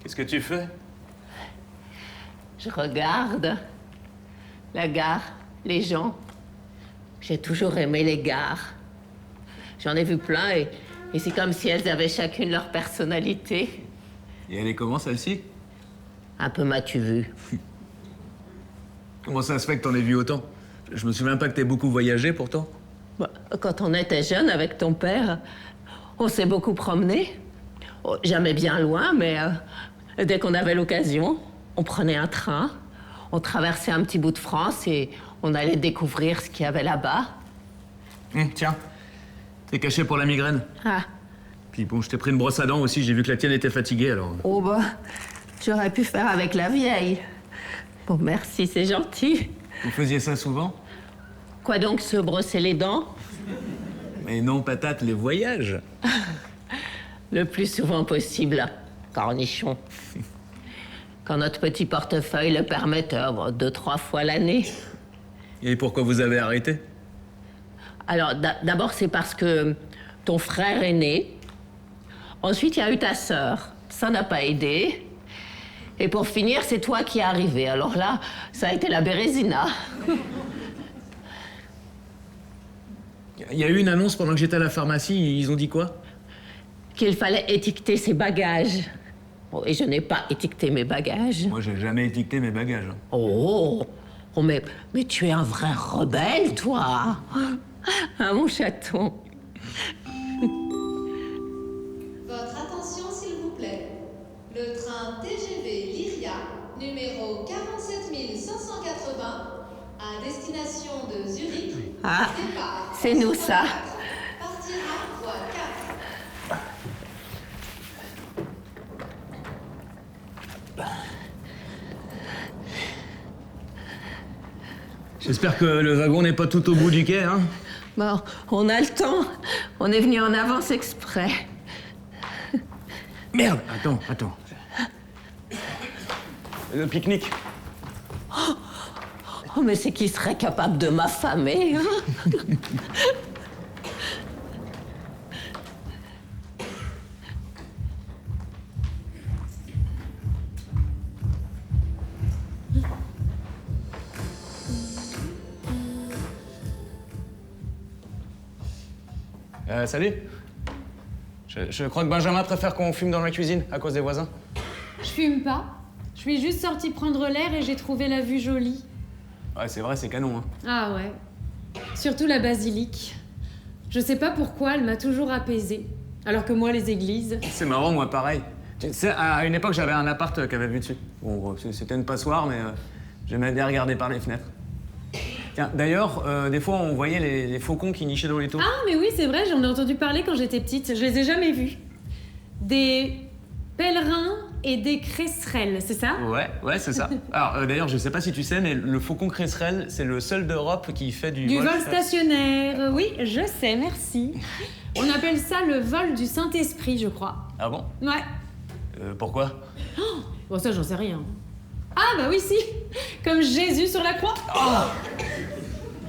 Qu'est-ce que tu fais? Je regarde la gare, les gens. J'ai toujours aimé les gares. J'en ai vu plein et c'est comme si elles avaient chacune leur personnalité. Et elle est comment, celle-ci? Un peu m'as-tu vu? Comment ça se fait que t'en aies vu autant? Je me souviens pas que t'aies beaucoup voyagé, pourtant. Bah, quand on était jeune avec ton père, on s'est beaucoup promené. Oh, jamais bien loin, mais dès qu'on avait l'occasion, on prenait un train, on traversait un petit bout de France et on allait découvrir ce qu'il y avait là-bas. Tiens, t'es caché pour la migraine. Ah, Puis bon, je t'ai pris une brosse à dents aussi, j'ai vu que la tienne était fatiguée, alors... oh bah, j'aurais pu faire avec la vieille. Bon, merci, c'est gentil. Vous faisiez ça souvent? Quoi donc, se brosser les dents? Mais non, patate, les voyages. Le plus souvent possible, cornichon. Quand notre petit portefeuille le permettait, 2-3 fois l'année. Et pourquoi vous avez arrêté? Alors, d'abord, c'est parce que ton frère est né. Ensuite, il y a eu ta sœur. Ça n'a pas aidé. Et pour finir, c'est toi qui es arrivé. Alors là, ça a été la bérésina. Il y a eu une annonce pendant que j'étais à la pharmacie, ils ont dit quoi? Qu'il fallait étiqueter ses bagages. Oh, et je n'ai pas étiqueté mes bagages. Moi, j'ai jamais étiqueté mes bagages. Oh, oh mais tu es un vrai rebelle, toi. Ah, mon chaton. Votre attention, s'il vous plaît. Le train TGV Lyria, numéro 47580, à destination de Zurich, Ah, départ c'est nous, ça. partira voie 4. J'espère que le wagon n'est pas tout au bout du quai, hein? Bon, on a le temps. On est venu en avance exprès. Merde! Attends. Le pique-nique. Oh, mais c'est qui serait capable de m'affamer, hein? Salut. Je crois que Benjamin préfère qu'on fume dans la cuisine, à cause des voisins. Je fume pas. Je suis juste sortie prendre l'air et j'ai trouvé la vue jolie. Ouais, c'est vrai, c'est canon, hein. Ah ouais. Surtout la basilique. Je sais pas pourquoi, elle m'a toujours apaisée. Alors que moi, les églises... C'est marrant, moi, pareil. Tu sais, à une époque, j'avais un appart qui avait vue dessus. Bon, c'était une passoire, mais j'aimais bien regarder par les fenêtres. Tiens, d'ailleurs, des fois, on voyait les faucons qui nichaient dans les tours. Ah, mais oui, c'est vrai, j'en ai entendu parler quand j'étais petite. Je les ai jamais vus. Des pèlerins et des cresserelles, c'est ça? Ouais, c'est ça. Alors, d'ailleurs, je sais pas si tu sais, mais le faucon cresserelle, c'est le seul d'Europe qui fait du Du vol stationnaire. Oui, je sais, merci. On appelle ça le vol du Saint-Esprit, je crois. Ah bon? Ouais. Pourquoi? Bon, ça, j'en sais rien. Ah, bah oui, si. Comme Jésus sur la croix.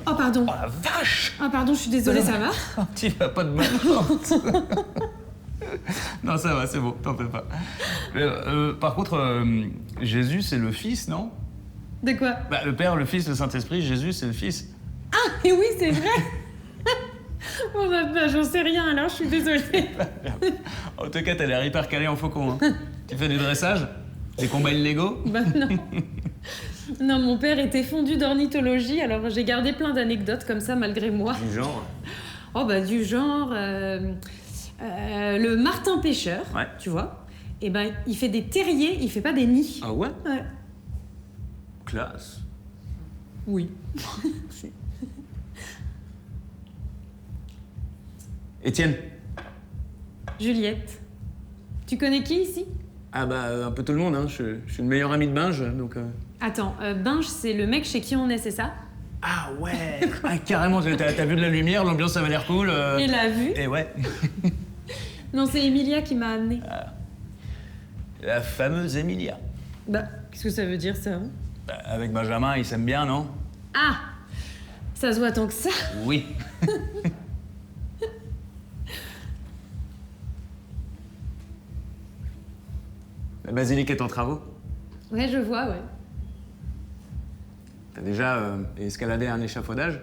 Oh, pardon. Oh la vache! Ah, pardon, je suis désolée, ça va? Tu vas pas de mal. Non, ça va, c'est bon, t'en fais pas. Par contre, Jésus, c'est le Fils, non? De quoi? Bah, le Père, le Fils, le Saint-Esprit, Jésus, c'est le Fils. Ah, et oui, c'est vrai. Bon, bah, j'en sais rien, alors je suis désolée. En tout cas, t'as l'air hyper calé en faucon, hein. Tu fais du dressage? Des combats illégaux? Bah non. Non, mon père était fondu d'ornithologie, alors j'ai gardé plein d'anecdotes comme ça malgré moi. Du genre? Oh bah du genre... le martin pêcheur, Ouais. tu vois, et ben il fait des terriers, il fait pas des nids. Ah ouais? Ouais. Classe. Oui. Étienne? Juliette. Tu connais qui ici? Ah bah, un peu tout le monde, hein. Je suis le meilleur ami de Binge, donc... Attends, Binge, c'est le mec chez qui on est, c'est ça? Ah ouais! Ah, carrément, t'as vu de la lumière, l'ambiance avait l'air cool. Et la vue? Et ouais. Non, c'est Emilia qui m'a amenée. La fameuse Emilia. Bah, qu'est-ce que ça veut dire, ça, hein? Bah, avec Benjamin, ils s'aiment bien, non? Ah! Ça se voit tant que ça. Oui. La basilique est en travaux. Ouais, je vois, ouais. T'as déjà escaladé un échafaudage?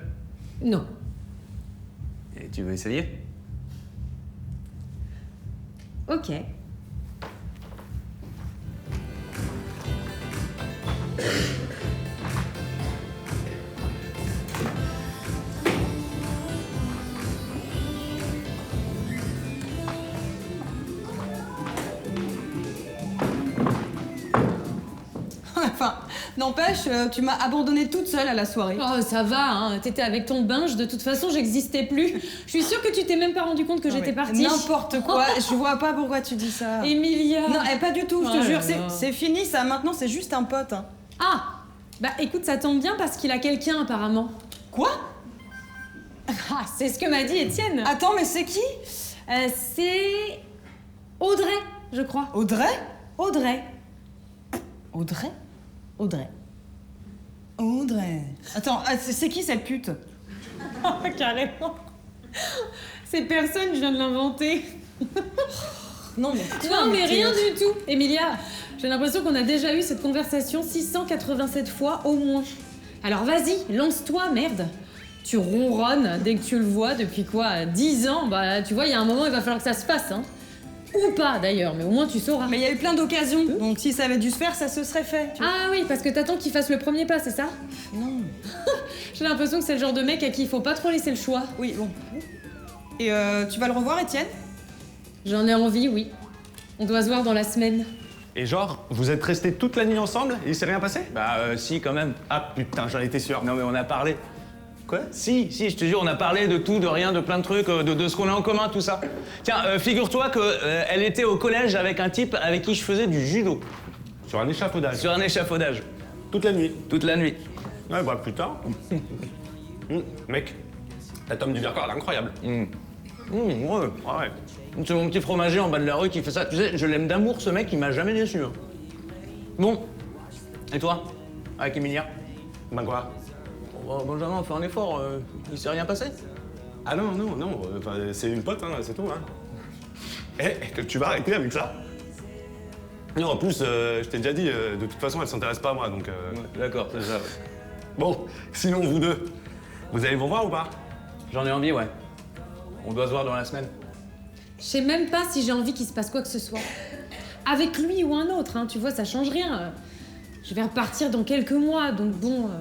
Non. Et tu veux essayer? Ok. Enfin, n'empêche, tu m'as abandonnée toute seule à la soirée. Oh, ça va, hein. T'étais avec ton binge, de toute façon, j'existais plus. Je suis sûre que tu t'es même pas rendu compte que j'étais partie. N'importe quoi, je vois pas pourquoi tu dis ça. Emilia. Non, pas du tout, je Oh te là jure, là. c'est fini ça, maintenant c'est juste un pote. Hein. Ah. Bah écoute, ça tombe bien parce qu'il a quelqu'un apparemment. Quoi? Ah, c'est ce que m'a dit Étienne. Attends, mais c'est qui? C'est Audrey, je crois. Audrey? Audrey. Audrey? Audrey. Audrey. Attends, c'est qui cette pute? Carrément. C'est personne, je viens de l'inventer. Non mais... Non, mais rien du tout. Emilia, j'ai l'impression qu'on a déjà eu cette conversation 687 fois au moins. Alors vas-y, lance-toi, merde. Tu ronronnes dès que tu le vois depuis quoi 10 ans. Bah, tu vois, il y a un moment, il va falloir que ça se passe, hein. Ou pas d'ailleurs, mais au moins tu sauras. Mais il y a eu plein d'occasions, donc si ça avait dû se faire, ça se serait fait. Tu vois. Ah oui, parce que t'attends qu'il fasse le premier pas, c'est ça? Non. J'ai l'impression que c'est le genre de mec à qui il faut pas trop laisser le choix. Oui, bon. Et tu vas le revoir, Étienne? J'en ai envie, oui. On doit se voir dans la semaine. Et genre, vous êtes restés toute la nuit ensemble et il s'est rien passé? Bah si, quand même. Ah putain, j'en étais sûr. Non mais on a parlé. Quoi? Si, je te jure, on a parlé de tout, de rien, de plein de trucs, de ce qu'on a en commun, tout ça. Tiens, figure-toi qu'elle était au collège avec un type avec qui je faisais du judo. Sur un échafaudage. Sur un échafaudage. Toute la nuit. Toute la nuit. Ouais, bah putain. Mec, cet homme du Vercors, elle est incroyable. Ouais. C'est mon petit fromager en bas de la rue qui fait ça. Tu sais, je l'aime d'amour, ce mec, il m'a jamais déçu. Hein. Bon. Et toi? Avec Emilia? Ben quoi? Bon, Benjamin, on fait un effort. Il s'est rien passé? Ah non, enfin, c'est une pote, hein, c'est tout, hein. Eh, tu vas arrêter avec ça? Non, en plus, je t'ai déjà dit, de toute façon, elle s'intéresse pas à moi, donc... D'accord, c'est ça. Ouais. Bon, sinon, vous deux, vous allez vous voir ou pas? J'en ai envie, ouais. On doit se voir dans la semaine. Je sais même pas si j'ai envie qu'il se passe quoi que ce soit. Avec lui ou un autre, hein, tu vois, ça change rien. Je vais repartir dans quelques mois, donc bon...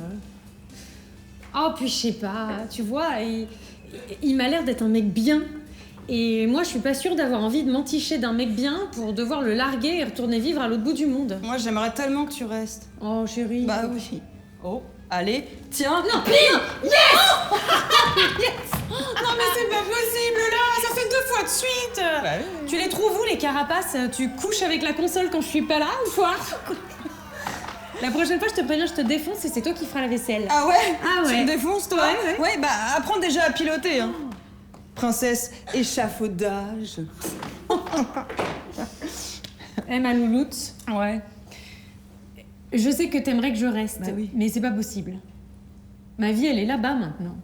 Oh, puis je sais pas, tu vois, il m'a l'air d'être un mec bien. Et moi, je suis pas sûre d'avoir envie de m'enticher d'un mec bien pour devoir le larguer et retourner vivre à l'autre bout du monde. Moi, j'aimerais tellement que tu restes. Oh, chérie. Bah oui. Oh, allez, tiens. Non, pire. Yes. Non, mais c'est pas possible, là. Ça fait 2 fois de suite. Bah oui. Tu les trouves où, les carapaces? Tu couches avec la console quand je suis pas là, ou quoi? La prochaine fois, je te préviens, je te défonce et c'est toi qui feras la vaisselle. Ah ouais? Ah ouais. Tu me défonces, toi? Ouais. Bah apprends déjà à piloter, hein. Princesse échafaudage. Ma louloute, Ouais. je sais que t'aimerais que je reste, Bah oui. mais c'est pas possible. Ma vie, elle est là-bas maintenant.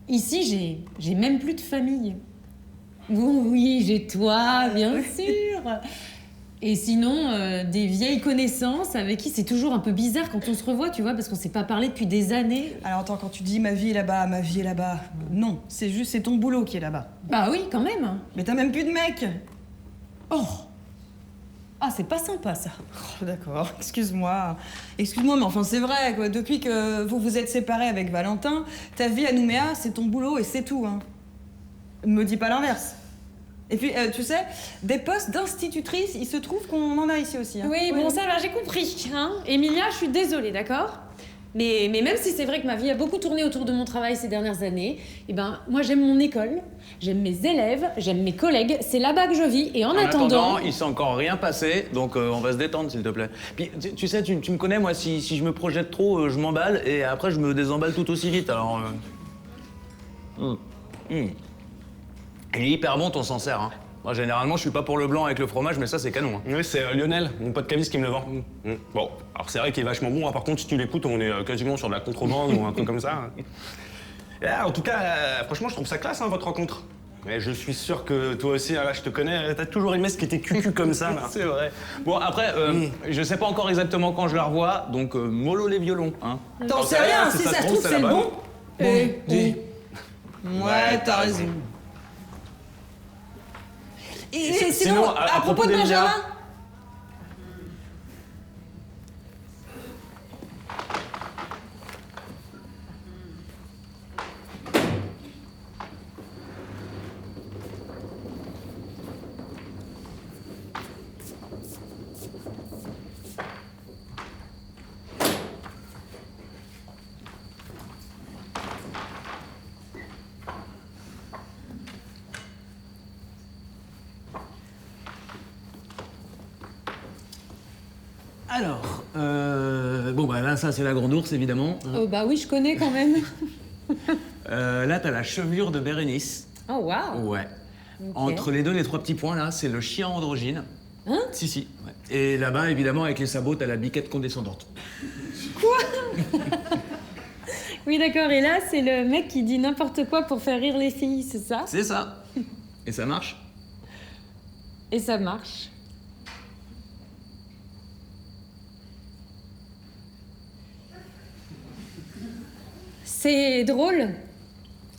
Ici, j'ai même plus de famille. Oui, j'ai toi, bien sûr. Et sinon, des vieilles connaissances avec qui c'est toujours un peu bizarre quand on se revoit, tu vois, parce qu'on s'est pas parlé depuis des années. Alors attends, quand tu dis ma vie est là-bas, non, c'est ton boulot qui est là-bas. Bah oui, quand même. Mais t'as même plus de mec. Oh. Ah, c'est pas sympa, ça. Oh, d'accord, excuse-moi, mais enfin c'est vrai, quoi. Depuis que vous vous êtes séparés avec Valentin, ta vie à Nouméa, c'est ton boulot et c'est tout, hein. Me dis pas l'inverse. Et puis, tu sais, des postes d'institutrice, il se trouve qu'on en a ici aussi. Hein. Oui, Ouais. bon, ça va, j'ai compris. Hein. Emilia, je suis désolée, d'accord? Mais même si c'est vrai que ma vie a beaucoup tourné autour de mon travail ces dernières années, eh ben, moi j'aime mon école, j'aime mes élèves, j'aime mes collègues, c'est là-bas que je vis, et en attendant... il s'est encore rien passé, donc on va se détendre, s'il te plaît. Puis, tu sais, tu me connais, moi, si je me projette trop, je m'emballe, et après, je me désemballe tout aussi vite, alors... Il est hyper bon, ton Sancerre, hein. Moi, généralement, je suis pas pour le blanc avec le fromage, mais ça, c'est canon, hein. Oui, c'est Lionel, mon pote caviste qui me le vend. Bon, alors c'est vrai qu'il est vachement bon, hein. Par contre, si tu l'écoutes, on est quasiment sur de la contrebande ou un truc comme ça. Hein. Et là, en tout cas, franchement, je trouve ça classe, hein, votre rencontre. Mais je suis sûr que toi aussi, là, je te connais, t'as toujours aimé ce qui était cucu comme ça, là. C'est vrai. Bon, après, je sais pas encore exactement quand je la revois, donc mollo les violons, hein. T'en sais rien, si ça se trouve, c'est le bon. Dis. Ouais, t'as raison. Et sinon, à propos de d'Emilia. Benjamin. Alors, bon, bah là, ça, c'est la grande ours, évidemment. Bah oui, je connais quand même. Là, t'as la chevelure de Bérénice. Oh, waouh. Ouais. Ok. Entre les deux, les trois petits points, là, c'est le chien androgyne. Hein? Si. Ouais. Et là-bas, évidemment, avec les sabots, t'as la biquette condescendante. Oui, d'accord. Et là, c'est le mec qui dit n'importe quoi pour faire rire les filles, c'est ça? C'est ça. Et ça marche? Et ça marche. C'est drôle.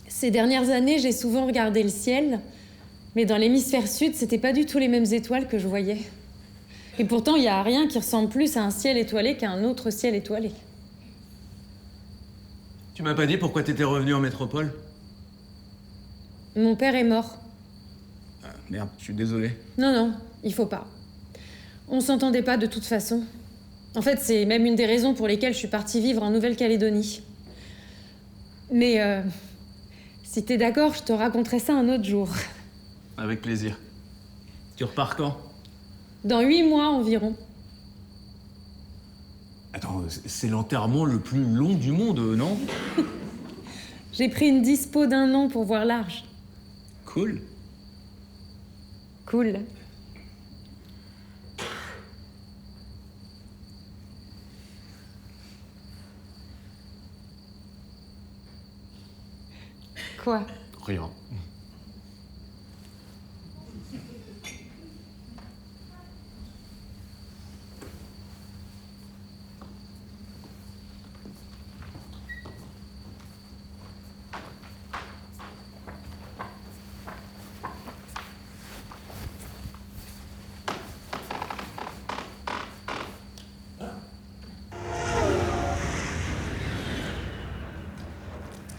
Ces dernières années, j'ai souvent regardé le ciel, mais dans l'hémisphère sud, c'était pas du tout les mêmes étoiles que je voyais. Et pourtant, il y a rien qui ressemble plus à un ciel étoilé qu'à un autre ciel étoilé. Tu m'as pas dit pourquoi t'étais revenu en métropole? Mon père est mort. Ah, merde, je suis désolé. Non, il faut pas. On s'entendait pas de toute façon. En fait, c'est même une des raisons pour lesquelles je suis partie vivre en Nouvelle-Calédonie. Mais si t'es d'accord, je te raconterai ça un autre jour. Avec plaisir. Tu repars quand? Dans 8 mois environ. Attends, c'est l'enterrement le plus long du monde, non? J'ai pris une dispo d'1 an pour voir large. Cool. Cool. Quoi? Rien.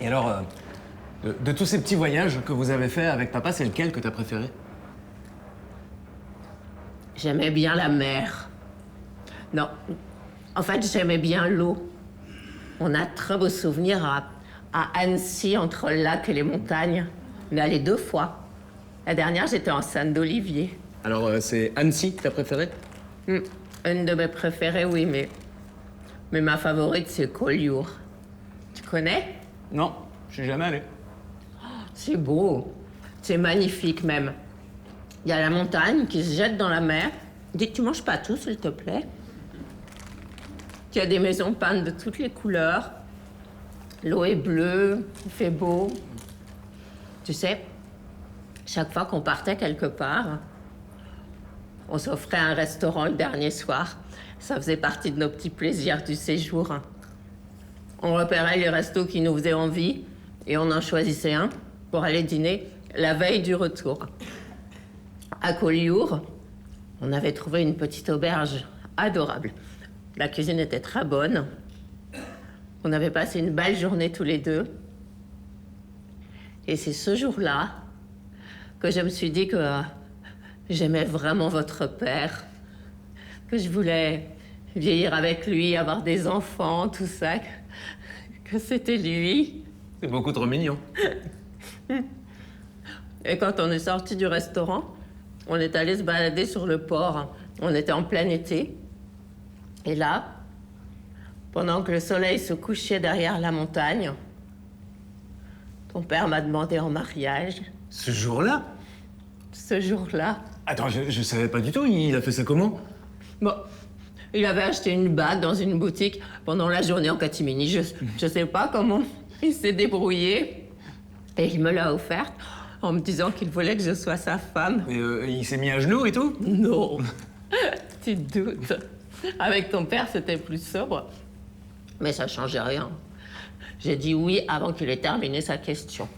Et alors, de tous ces petits voyages que vous avez faits avec papa, c'est lequel que t'as préféré? J'aimais bien la mer. Non, en fait, j'aimais bien l'eau. On a de très beaux souvenirs à Annecy, entre le lac et les montagnes. On est allé 2 fois. La dernière, j'étais en Sainte d'Olivier. Alors, c'est Annecy que t'as préféré? Une de mes préférées, oui, mais ma favorite, c'est Collioure. Tu connais? Non, je suis jamais allé. C'est beau. C'est magnifique, même. Il y a la montagne qui se jette dans la mer. Dis, tu manges pas tout, s'il te plaît? Il y a des maisons peintes de toutes les couleurs. L'eau est bleue, il fait beau. Tu sais, chaque fois qu'on partait quelque part, on s'offrait un restaurant le dernier soir. Ça faisait partie de nos petits plaisirs du séjour. On repérait les restos qui nous faisaient envie et on en choisissait un pour aller dîner la veille du retour. À Collioure, on avait trouvé une petite auberge adorable. La cuisine était très bonne. On avait passé une belle journée tous les deux. Et c'est ce jour-là que je me suis dit que j'aimais vraiment votre père, que je voulais vieillir avec lui, avoir des enfants, tout ça, que c'était lui. C'est beaucoup trop mignon. Et quand on est sorti du restaurant, on est allé se balader sur le port. On était en plein été. Et là, pendant que le soleil se couchait derrière la montagne, ton père m'a demandé en mariage. Ce jour-là? Ce jour-là. Attends, je savais pas du tout, il a fait ça comment? Bon, il avait acheté une bague dans une boutique pendant la journée en catimini. Je sais pas comment il s'est débrouillé. Et il me l'a offerte. en me disant qu'il voulait que je sois sa femme. Et il s'est mis à genoux et tout? Non, tu te doutes. Avec ton père, c'était plus sobre. Mais ça changeait rien. J'ai dit oui avant qu'il ait terminé sa question.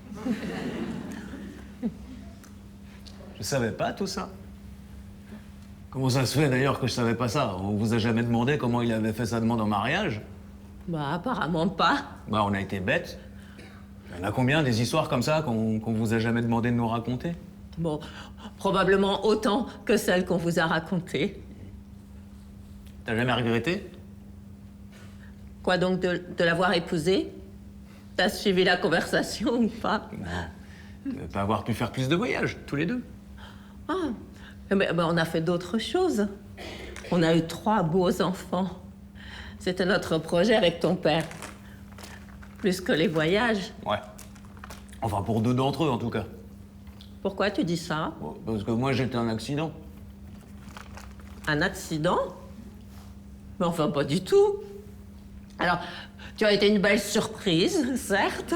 Je savais pas tout ça. Comment ça se fait d'ailleurs que je savais pas ça? On vous a jamais demandé comment il avait fait sa demande en mariage? Bah, apparemment pas. Bah, on a été bêtes. Il y en a combien des histoires comme ça qu'on vous a jamais demandé de nous raconter? Bon, probablement autant que celles qu'on vous a racontées. T'as jamais regretté? Quoi donc, de l'avoir épousée? T'as suivi la conversation ou pas? Non. De pas avoir pu faire plus de voyages, tous les deux. Ah, mais on a fait d'autres choses. On a eu 3 beaux enfants. C'était notre projet avec ton père. Plus que les voyages. Ouais. Enfin, pour 2 d'entre eux, en tout cas. Pourquoi tu dis ça? Bon, parce que moi, j'étais un accident. Un accident? Mais enfin, pas du tout. Alors, tu as été une belle surprise, certes,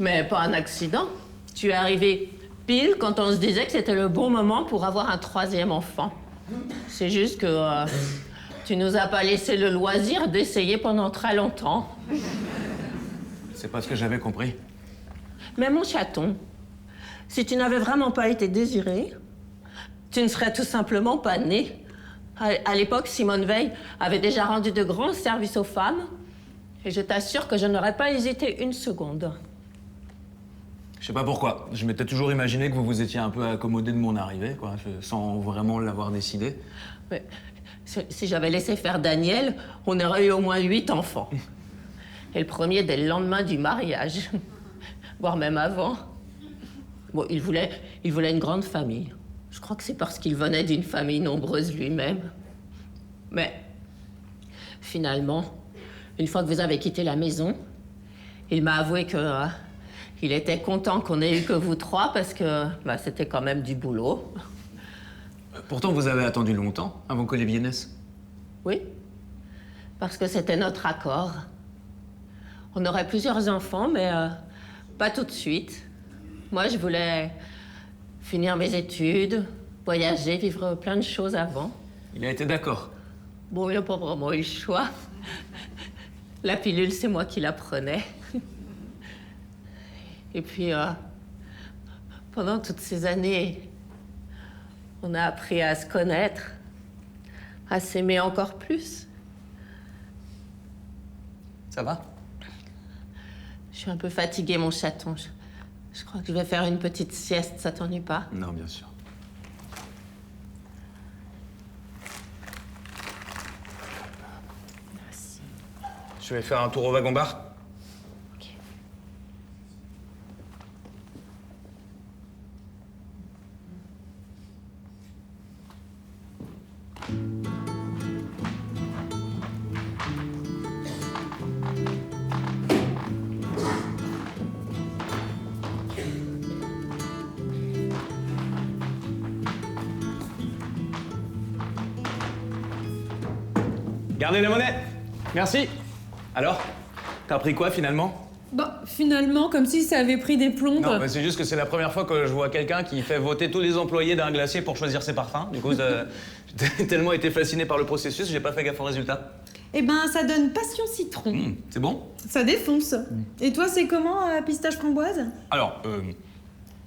mais pas un accident. Tu es arrivé pile quand on se disait que c'était le bon moment pour avoir un 3e enfant. C'est juste que tu nous as pas laissé le loisir d'essayer pendant très longtemps. C'est pas ce que j'avais compris. Mais mon chaton, si tu n'avais vraiment pas été désiré, tu ne serais tout simplement pas né. À l'époque, Simone Veil avait déjà rendu de grands services aux femmes, et je t'assure que je n'aurais pas hésité une seconde. Je sais pas pourquoi. Je m'étais toujours imaginé que vous vous étiez un peu accommodé de mon arrivée, quoi, sans vraiment l'avoir décidé. Mais si j'avais laissé faire Daniel, on aurait eu au moins 8 enfants. Et le premier dès le lendemain du mariage, voire même avant. Bon, il voulait une grande famille. Je crois que c'est parce qu'il venait d'une famille nombreuse lui-même. Mais finalement, une fois que vous avez quitté la maison, il m'a avoué que il était content qu'on ait eu que vous 3 parce que c'était quand même du boulot. Pourtant, vous avez attendu longtemps avant qu'Olivier naisse. Oui, parce que c'était notre accord. On aurait plusieurs enfants, mais pas tout de suite. Moi, je voulais finir mes études, voyager, vivre plein de choses avant. Il a été d'accord. Bon, il n'a pas vraiment eu le choix. La pilule, c'est moi qui la prenais. Et puis, pendant toutes ces années, on a appris à se connaître, à s'aimer encore plus. Ça va? Je suis un peu fatiguée, mon chaton. Je crois que je vais faire une petite sieste, ça t'ennuie pas? Non, bien sûr. Merci. Je vais faire un tour au wagon-bar. Ok. Gardez la monnaie. Merci. Alors, t'as pris quoi finalement? Bah, finalement, comme si ça avait pris des plombes. Non, mais c'est juste que c'est la première fois que je vois quelqu'un qui fait voter tous les employés d'un glacier pour choisir ses parfums. Du coup, j'ai tellement été fasciné par le processus, j'ai pas fait gaffe au résultat. Eh ben, ça donne passion citron. C'est bon? Ça défonce. Et toi, c'est comment, pistache framboise? Alors,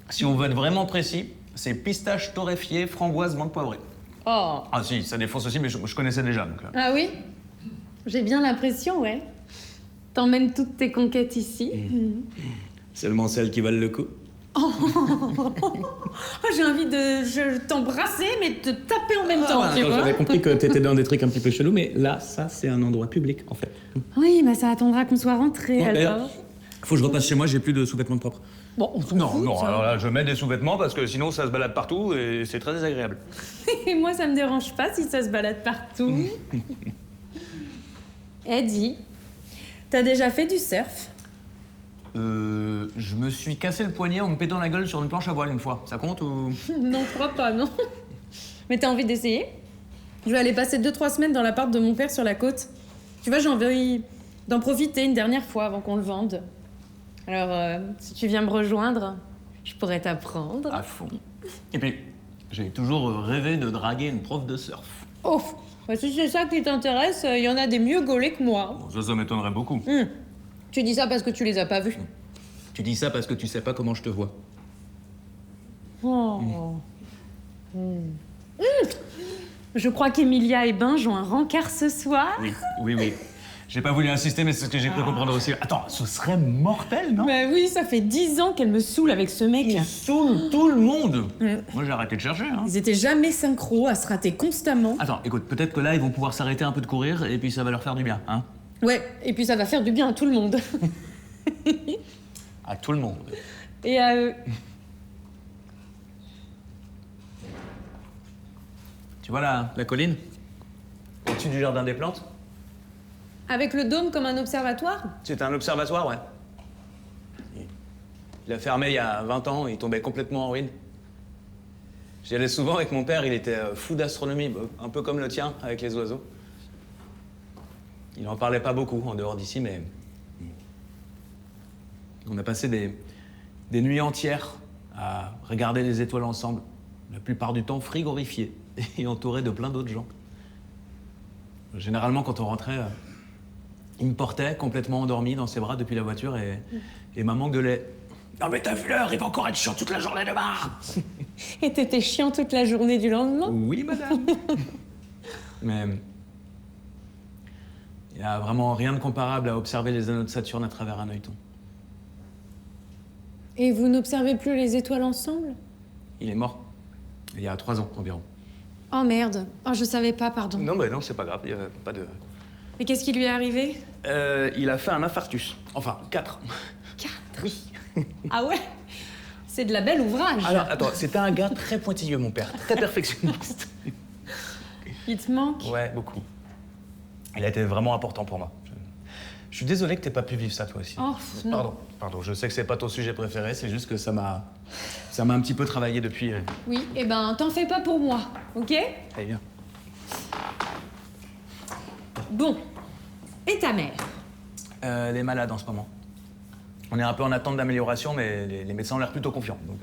si on veut être vraiment précis, c'est pistache torréfiée, framboise, menthe poivrée. Oh. Ah si, ça défonce aussi, mais je connaissais déjà. Donc, Ah oui? J'ai bien l'impression, ouais. T'emmènes toutes tes conquêtes ici. Seulement celles qui valent le coup. Oh, j'ai envie de t'embrasser, mais de te taper en même temps, tu vois. J'avais compris que t'étais dans des trucs un petit peu chelous, mais là, ça, c'est un endroit public, en fait. Oui, bah ça attendra qu'on soit rentrés, Bon, alors. d'ailleurs, faut que je repasse chez moi, j'ai plus de sous-vêtements propres. Bon, on s'en Non, fout, non, ça. alors là, je mets des sous-vêtements parce que sinon ça se balade partout et c'est très désagréable. Et moi, ça me dérange pas si ça se balade partout. Eddie, t'as déjà fait du surf? Je me suis cassé le poignet en me pétant la gueule sur une planche à voile une fois. Ça compte ou... Non, je crois pas, non. Mais t'as envie d'essayer? Je vais aller passer 2-3 semaines dans l'appart de mon père sur la côte. Tu vois, j'ai envie d'en profiter une dernière fois avant qu'on le vende. Alors, si tu viens me rejoindre, Je pourrais t'apprendre. À fond. Et puis, j'ai toujours rêvé de draguer une prof de surf. Oh, bah, si c'est ça qui t'intéresse, il y en a des mieux gaulés que moi. Bon, ça m'étonnerait beaucoup. Tu dis ça parce que tu les as pas vus. Tu dis ça parce que tu sais pas comment je te vois. Oh. Je crois qu'Emilia et Binge ont un rencard ce soir. Oui. J'ai pas voulu insister, mais c'est ce que j'ai cru comprendre aussi. Attends, ce serait mortel, non? Bah oui, ça fait 10 ans qu'elle me saoule avec ce mec. Il saoule tout le monde. Moi, j'ai arrêté de chercher, hein. Ils étaient jamais synchro, à se rater constamment. Attends, écoute, peut-être que là, ils vont pouvoir s'arrêter un peu de courir, et puis ça va leur faire du bien, hein? Ouais, et puis ça va faire du bien à tout le monde. À tout le monde. Et à eux. Tu vois la colline? Au-dessus du jardin des plantes? Avec le dôme comme un observatoire? C'est un observatoire, ouais. Il a fermé il y a 20 ans, il tombait complètement en ruine. J'y allais souvent avec mon père, il était fou d'astronomie, un peu comme le tien, avec les oiseaux. Il en parlait pas beaucoup en dehors d'ici, mais... On a passé des nuits entières à regarder les étoiles ensemble, la plupart du temps frigorifiés et entourés de plein d'autres gens. Généralement, quand on rentrait... il me portait complètement endormi dans ses bras depuis la voiture et maman gueulait. Non mais t'as vu l'heure, il va encore être chiant toute la journée demain. Et t'étais chiant toute la journée du lendemain? Oui, madame. Mais il n'y a vraiment rien de comparable à observer les anneaux de Saturne à travers un œilleton. Et vous n'observez plus les étoiles ensemble? Il est mort. Il y a 3 ans environ. Oh merde. Oh, je savais pas, pardon. Non, mais non, c'est pas grave, il n'y a pas de... Et qu'est-ce qui lui est arrivé? Il a fait un infarctus. Enfin, 4. 4? Oui. Ah ouais? C'est de la belle ouvrage. Alors, attends, c'était un gars très pointilleux, mon père. Très perfectionniste. Il te manque? Ouais, beaucoup. Il a été vraiment important pour moi. Je suis désolé que t'aies pas pu vivre ça, toi aussi. Oh, non. Pardon, je sais que c'est pas ton sujet préféré, c'est juste que ça m'a un petit peu travaillé depuis... Oui, eh ben, t'en fais pas pour moi, ok? Allez, viens. Bon. Et ta mère? Elle est malade en ce moment. On est un peu en attente d'amélioration, mais les médecins ont l'air plutôt confiants, donc...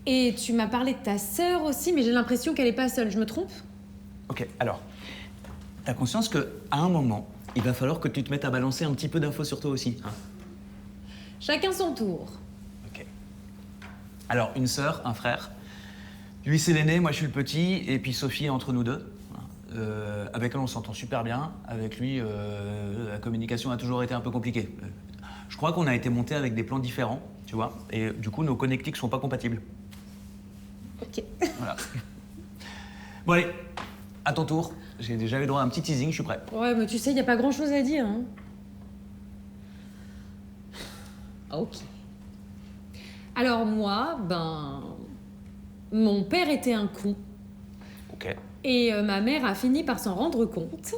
Et tu m'as parlé de ta sœur aussi, mais j'ai l'impression qu'elle est pas seule, je me trompe? Ok, alors, t'as conscience qu'à un moment, il va falloir que tu te mettes à balancer un petit peu d'infos sur toi aussi, hein? Chacun son tour. Ok. Alors, une sœur, un frère. Lui, c'est l'aîné, moi, je suis le petit, et puis Sophie est entre nous deux. Avec elle, on s'entend super bien. Avec lui, la communication a toujours été un peu compliquée. Je crois qu'on a été montés avec des plans différents, tu vois, et du coup, nos connectiques sont pas compatibles. Ok. Voilà. Bon, allez, à ton tour. J'ai déjà eu droit à un petit teasing, je suis prêt. Ouais, mais tu sais, y a pas grand-chose à dire, hein. Ok. Alors moi, mon père était un con. Ok. Et ma mère a fini par s'en rendre compte.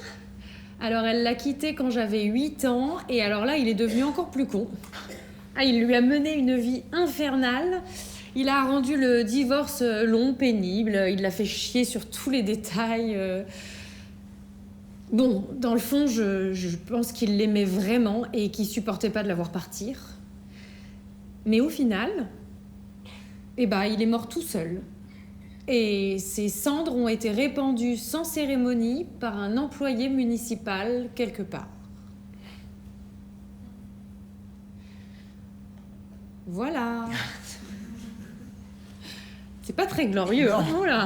Alors elle l'a quitté quand j'avais 8 ans, et alors là, il est devenu encore plus con. Ah, il lui a mené une vie infernale. Il a rendu le divorce long, pénible, il l'a fait chier sur tous les détails. Bon, dans le fond, je pense qu'il l'aimait vraiment et qu'il supportait pas de la voir partir. Mais au final, il est mort tout seul. Et ses cendres ont été répandues sans cérémonie par un employé municipal quelque part. Voilà. C'est pas très glorieux, hein, voilà.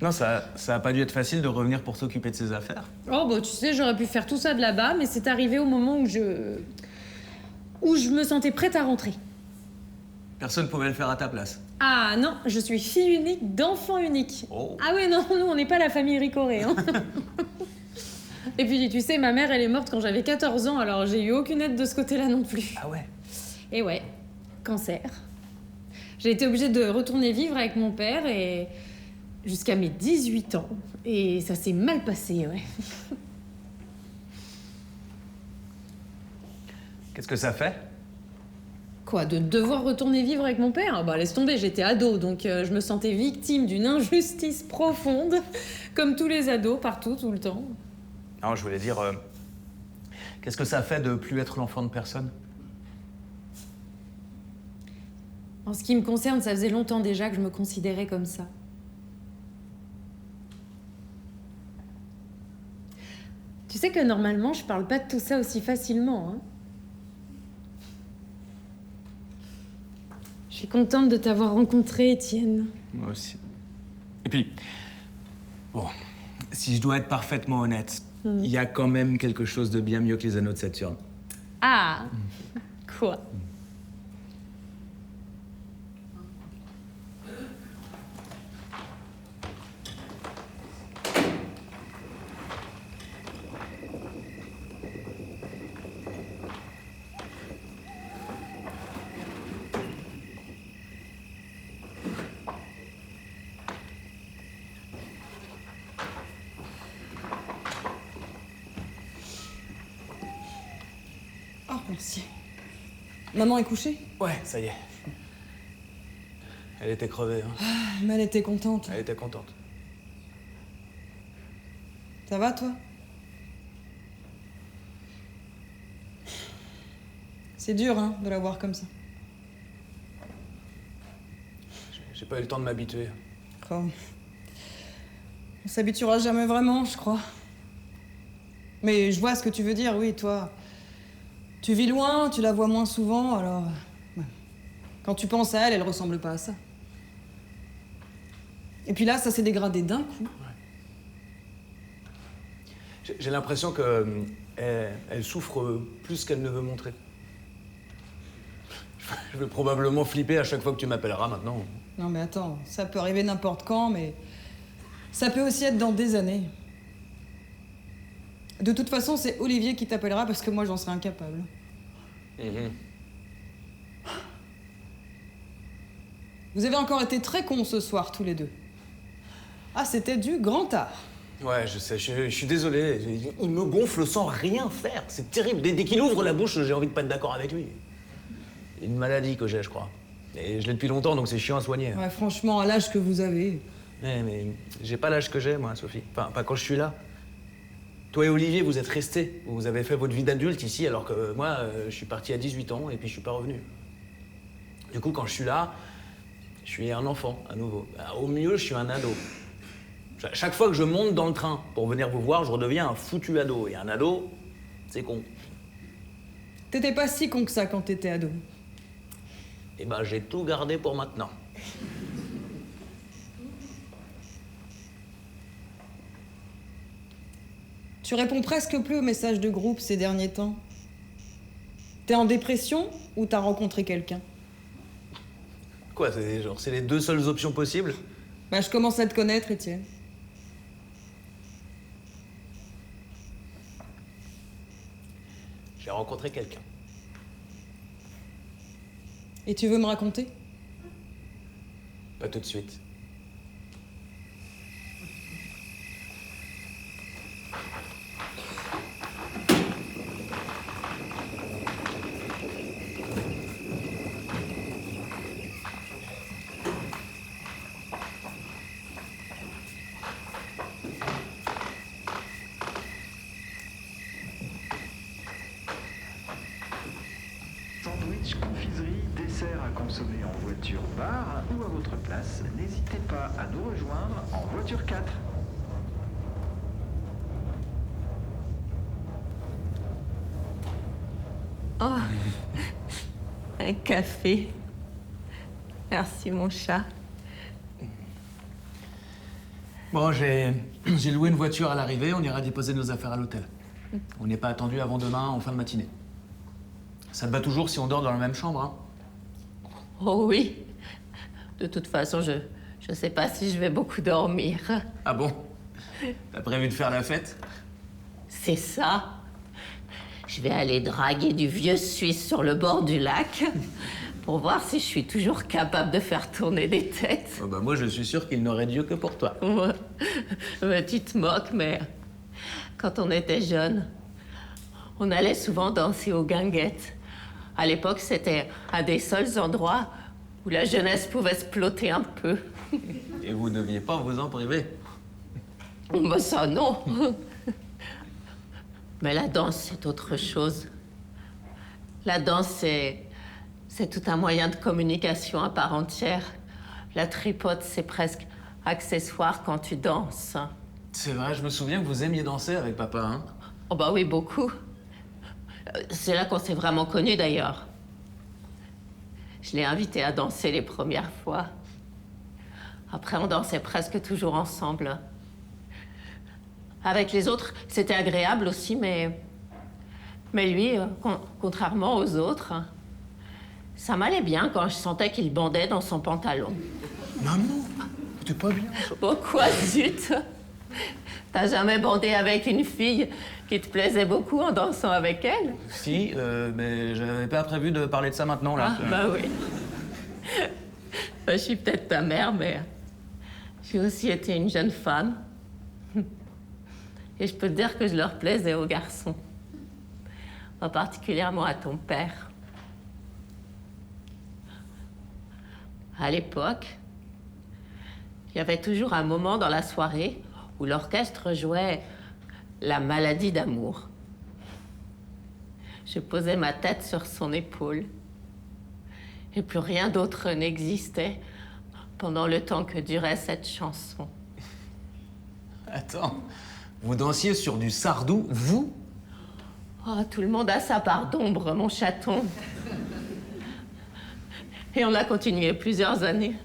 Non, ça a pas dû être facile de revenir pour s'occuper de ses affaires. Oh, tu sais, j'aurais pu faire tout ça de là-bas, mais c'est arrivé au moment où je me sentais prête à rentrer. Personne pouvait le faire à ta place. Ah non, je suis fille unique d'enfant unique. Oh. Ah ouais, non, nous, on n'est pas la famille Ricoré, hein. Et puis, tu sais, ma mère, elle est morte quand j'avais 14 ans, alors j'ai eu aucune aide de ce côté-là non plus. Ah ouais. Et ouais, cancer. J'ai été obligée de retourner vivre avec mon père et jusqu'à mes 18 ans. Et ça s'est mal passé, ouais. Qu'est-ce que ça fait? Quoi, de devoir retourner vivre avec mon père? Bah laisse tomber, j'étais ado, donc je me sentais victime d'une injustice profonde, comme tous les ados, partout, tout le temps. Non, je voulais dire... qu'est-ce que ça fait de plus être l'enfant de personne? En ce qui me concerne, ça faisait longtemps déjà que je me considérais comme ça. Tu sais que normalement, je parle pas de tout ça aussi facilement, hein. Je suis contente de t'avoir rencontré, Étienne. Moi aussi. Et puis, bon, si je dois être parfaitement honnête, il y a quand même quelque chose de bien mieux que les anneaux de Saturne. Ah, quoi? Oh, merci. Maman est couchée? Ouais, ça y est. Elle était crevée, hein. Mais elle était contente. Elle était contente. Ça va, toi? C'est dur, hein, de la voir comme ça. J'ai pas eu le temps de m'habituer. Oh. On s'habituera jamais vraiment, je crois. Mais je vois ce que tu veux dire, oui, toi. Tu vis loin, tu la vois moins souvent, alors... ouais. Quand tu penses à elle, elle ressemble pas à ça. Et puis là, ça s'est dégradé d'un coup. J'ai l'impression que elle souffre plus qu'elle ne veut montrer. Je vais probablement flipper à chaque fois que tu m'appelleras maintenant. Non mais attends, ça peut arriver n'importe quand, mais... ça peut aussi être dans des années. De toute façon, c'est Olivier qui t'appellera parce que moi, j'en serais incapable. Vous avez encore été très cons ce soir, tous les deux. Ah, c'était du grand art. Ouais, je sais, je suis désolé. Il me gonfle sans rien faire. C'est terrible. Dès qu'il ouvre la bouche, j'ai envie de pas être d'accord avec lui. C'est une maladie que j'ai, je crois. Et je l'ai depuis longtemps, donc c'est chiant à soigner. Ouais, franchement, à l'âge que vous avez... Ouais, mais j'ai pas l'âge que j'ai, moi, Sophie. Enfin, pas quand je suis là. Toi et Olivier, vous êtes restés. Vous avez fait votre vie d'adulte ici, alors que moi, je suis parti à 18 ans et puis je suis pas revenu. Du coup, quand je suis là, je suis un enfant, à nouveau. Au mieux, je suis un ado. Chaque fois que je monte dans le train pour venir vous voir, je redeviens un foutu ado. Et un ado, c'est con. T'étais pas si con que ça quand t'étais ado. Eh ben, j'ai tout gardé pour maintenant. Tu réponds presque plus aux messages de groupe ces derniers temps. T'es en dépression ou t'as rencontré quelqu'un? Quoi, c'est les deux seules options possibles? Bah, je commence à te connaître, Étienne. J'ai rencontré quelqu'un. Et tu veux me raconter? Pas tout de suite. Sandwich, confiserie, dessert à consommer en voiture bar ou à votre place, n'hésitez pas à nous rejoindre en voiture 4. Oh, un café. Merci, mon chat. Bon, j'ai loué une voiture à l'arrivée, on ira déposer nos affaires à l'hôtel. On n'est pas attendu avant demain, en fin de matinée. Ça te va toujours si on dort dans la même chambre, hein? Oh oui. De toute façon, je sais pas si je vais beaucoup dormir. Ah bon? T'as prévu de faire la fête? C'est ça. Je vais aller draguer du vieux Suisse sur le bord du lac pour voir si je suis toujours capable de faire tourner des têtes. Oh bah moi, je suis sûr qu'il n'aurait Dieu que pour toi. Ouais. Mais tu te moques, mais quand on était jeune, on allait souvent danser aux guinguettes. À l'époque, c'était un des seuls endroits où la jeunesse pouvait se plotter un peu. Et vous ne deviez pas vous en priver. Bah ça, non. Mais la danse, c'est autre chose. La danse, C'est tout un moyen de communication à part entière. La tripote, c'est presque accessoire quand tu danses. C'est vrai, je me souviens que vous aimiez danser avec papa, hein? Oh bah oui, beaucoup. C'est là qu'on s'est vraiment connus d'ailleurs. Je l'ai invité à danser les premières fois. Après, on dansait presque toujours ensemble. Avec les autres, c'était agréable aussi, mais lui, contrairement aux autres, ça m'allait bien quand je sentais qu'il bandait dans son pantalon. Maman, t'es pas bien. Oh quoi, zut! T'as jamais bandé avec une fille qui te plaisait beaucoup en dansant avec elle? Si, mais j'avais pas prévu de parler de ça maintenant, là. Ah, bah oui. Je suis peut-être ta mère, mais j'ai aussi été une jeune femme. Et je peux te dire que je leur plaisais aux garçons. En particulièrement à ton père. À l'époque, il y avait toujours un moment dans la soirée où l'orchestre jouait La maladie d'amour. Je posais ma tête sur son épaule. Et plus rien d'autre n'existait pendant le temps que durait cette chanson. Attends, vous dansiez sur du Sardou, vous? Oh, tout le monde a sa part d'ombre, mon chaton. Et on a continué plusieurs années,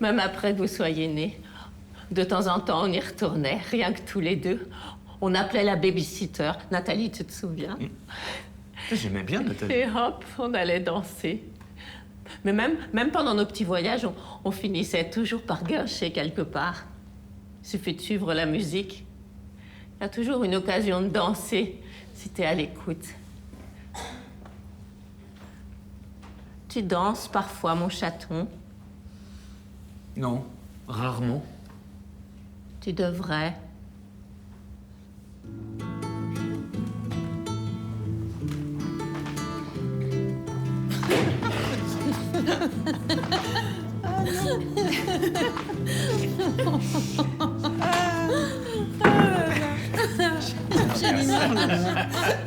même après que vous soyez nés. De temps en temps, on y retournait, rien que tous les deux. On appelait la babysitter. Nathalie, tu te souviens? J'aimais bien Nathalie. Et hop, on allait danser. Mais même pendant nos petits voyages, on finissait toujours par guincher quelque part. Il suffit de suivre la musique. Il y a toujours une occasion de danser si t'es à l'écoute. Tu danses parfois, mon chaton. Non, rarement. Tu devrais.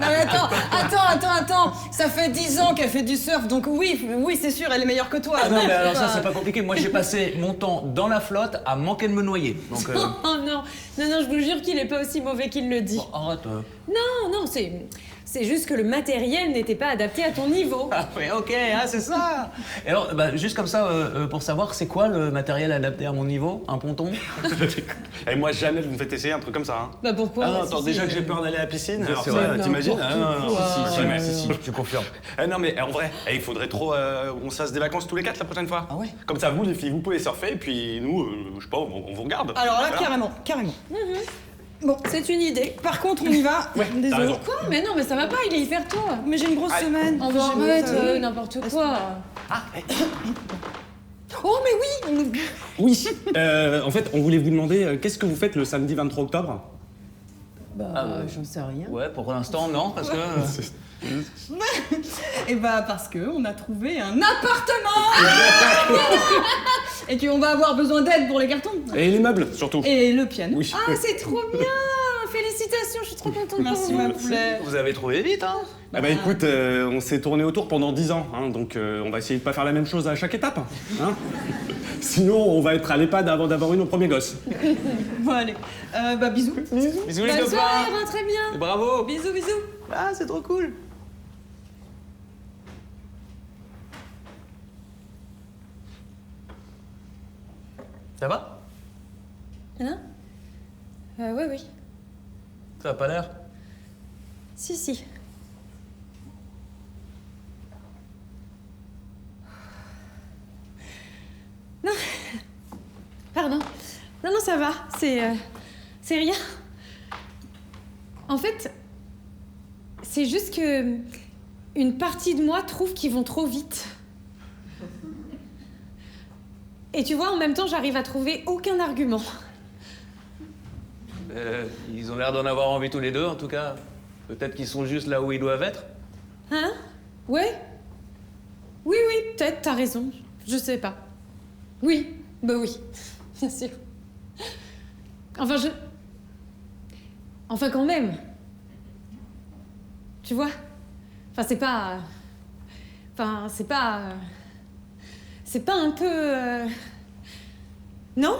Non mais attends, ça fait 10 ans qu'elle fait du surf, donc oui, c'est sûr, elle est meilleure que toi. Ah non, mais alors ça, c'est pas compliqué. Moi, j'ai passé mon temps dans la flotte à manquer de me noyer. Donc, Oh non, je vous jure qu'il est pas aussi mauvais qu'il le dit. bon, arrête. Non, c'est juste que le matériel n'était pas adapté à ton niveau. Ah ouais, ok, ah, c'est ça. Et alors, bah, juste comme ça, pour savoir, c'est quoi le matériel adapté à mon niveau? Un ponton? Et moi, jamais vous me faites essayer un truc comme ça. Hein. Bah pourquoi? Ah non, attends, déjà que j'ai peur d'aller à la piscine, alors c'est ça, vrai. t'imagines? Ah, non, si, Je confirme. non, mais en vrai, il faudrait trop qu'on se fasse des vacances tous les 4 la prochaine fois. Ah ouais? Comme ça, vous, les filles, vous pouvez surfer, et puis nous, je sais pas, on vous regarde. Alors là, Voilà. carrément. Bon, C'est une idée. par contre, on y va. Ouais, t'as Désolé. raison. Quoi? Mais non, mais ça va pas, il est hyper tôt. Mais j'ai une grosse Allez. semaine. On va J'ai arrête, mes- n'importe quoi. Oh mais oui. Oui, en fait, on voulait vous demander, qu'est-ce que vous faites le samedi 23 octobre? J'en sais rien. Ouais, pour l'instant, non, parce que... Et bah parce que on a trouvé un appartement. Et qu'on va avoir besoin d'aide pour les cartons. Et les meubles, surtout. Et le piano. Oui. Ah, c'est trop bien. Félicitations, je suis trop contente Merci pour ma vous. poulet. Vous avez trouvé vite, hein? Ah bah écoute, on s'est tourné autour pendant 10 ans, hein, donc on va essayer de pas faire la même chose à chaque étape. Hein. Sinon, on va être à l'EHPAD avant d'avoir eu nos premiers gosses. Bon allez. Bah bisous. Bisous les Bonne copains. soirée, rentrez bien. Bravo. Bisous. Ah, c'est trop cool. Ça va? Hein? Oui. Ça a pas l'air? Si. Non. Pardon. Non, ça va. C'est rien. En fait, c'est juste que une partie de moi trouve qu'ils vont trop vite. Et tu vois, en même temps, j'arrive à trouver aucun argument. Ils ont l'air d'en avoir envie tous les deux, en tout cas. Peut-être qu'ils sont juste là où ils doivent être. Hein? Ouais? Oui, peut-être, t'as raison. Je sais pas. Oui, bah oui, bien sûr. Enfin, quand même. Tu vois? Enfin, c'est pas... Enfin, c'est pas... c'est pas un peu... Non?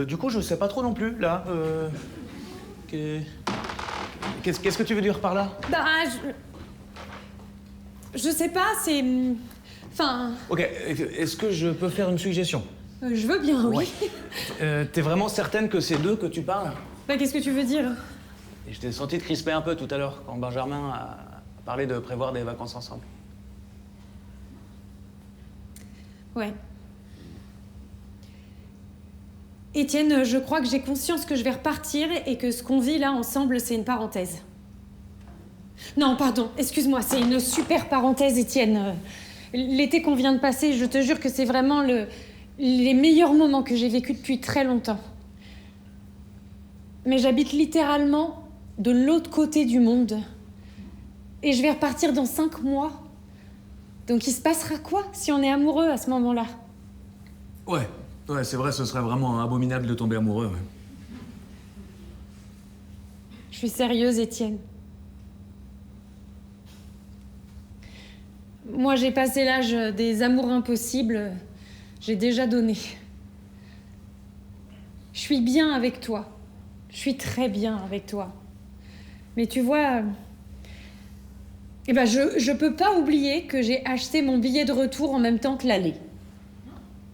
Du coup, je sais pas trop non plus, là. Qu'est-ce que tu veux dire par là? Bah, je sais pas, c'est... Enfin... Ok, est-ce que je peux faire une suggestion? je veux bien, oui. T'es vraiment certaine que c'est d'eux que tu parles? Bah, qu'est-ce que tu veux dire? Et je t'ai senti te crisper un peu tout à l'heure, quand Benjamin a parlé de prévoir des vacances ensemble. Ouais. Étienne, je crois que j'ai conscience que je vais repartir et que ce qu'on vit là ensemble, c'est une parenthèse. Non, pardon, excuse-moi, c'est une super parenthèse, Étienne. L'été qu'on vient de passer, je te jure que c'est vraiment les meilleurs moments que j'ai vécus depuis très longtemps. Mais j'habite littéralement de l'autre côté du monde. Et je vais repartir dans 5 mois. Donc il se passera quoi si on est amoureux à ce moment-là? Ouais, c'est vrai, ce serait vraiment abominable de tomber amoureux. Ouais. Je suis sérieuse, Étienne. Moi, j'ai passé l'âge des amours impossibles. J'ai déjà donné. Je suis bien avec toi. Je suis très bien avec toi. Mais tu vois... Eh ben, je peux pas oublier que j'ai acheté mon billet de retour en même temps que l'aller.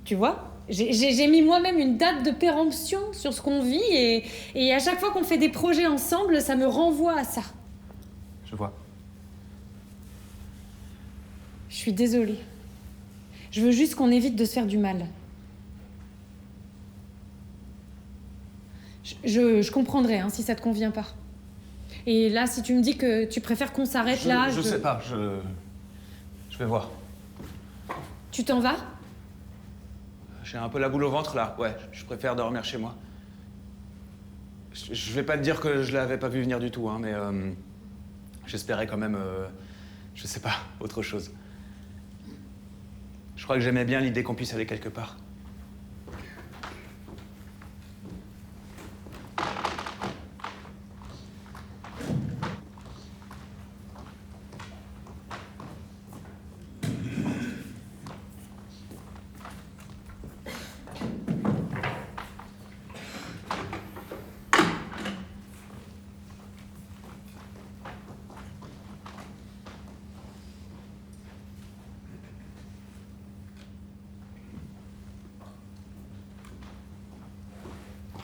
Tu vois? J'ai mis moi-même une date de péremption sur ce qu'on vit et à chaque fois qu'on fait des projets ensemble, ça me renvoie à ça. Je vois. Je suis désolée. Je veux juste qu'on évite de se faire du mal. Je comprendrai hein, si ça te convient pas. Et là, si tu me dis que tu préfères qu'on s'arrête là... Je sais pas, je vais voir. Tu t'en vas? J'ai un peu la boule au ventre, là. Ouais, je préfère dormir chez moi. Je vais pas te dire que je l'avais pas vu venir du tout, hein, mais j'espérais quand même, je sais pas, autre chose. Je crois que j'aimais bien l'idée qu'on puisse aller quelque part.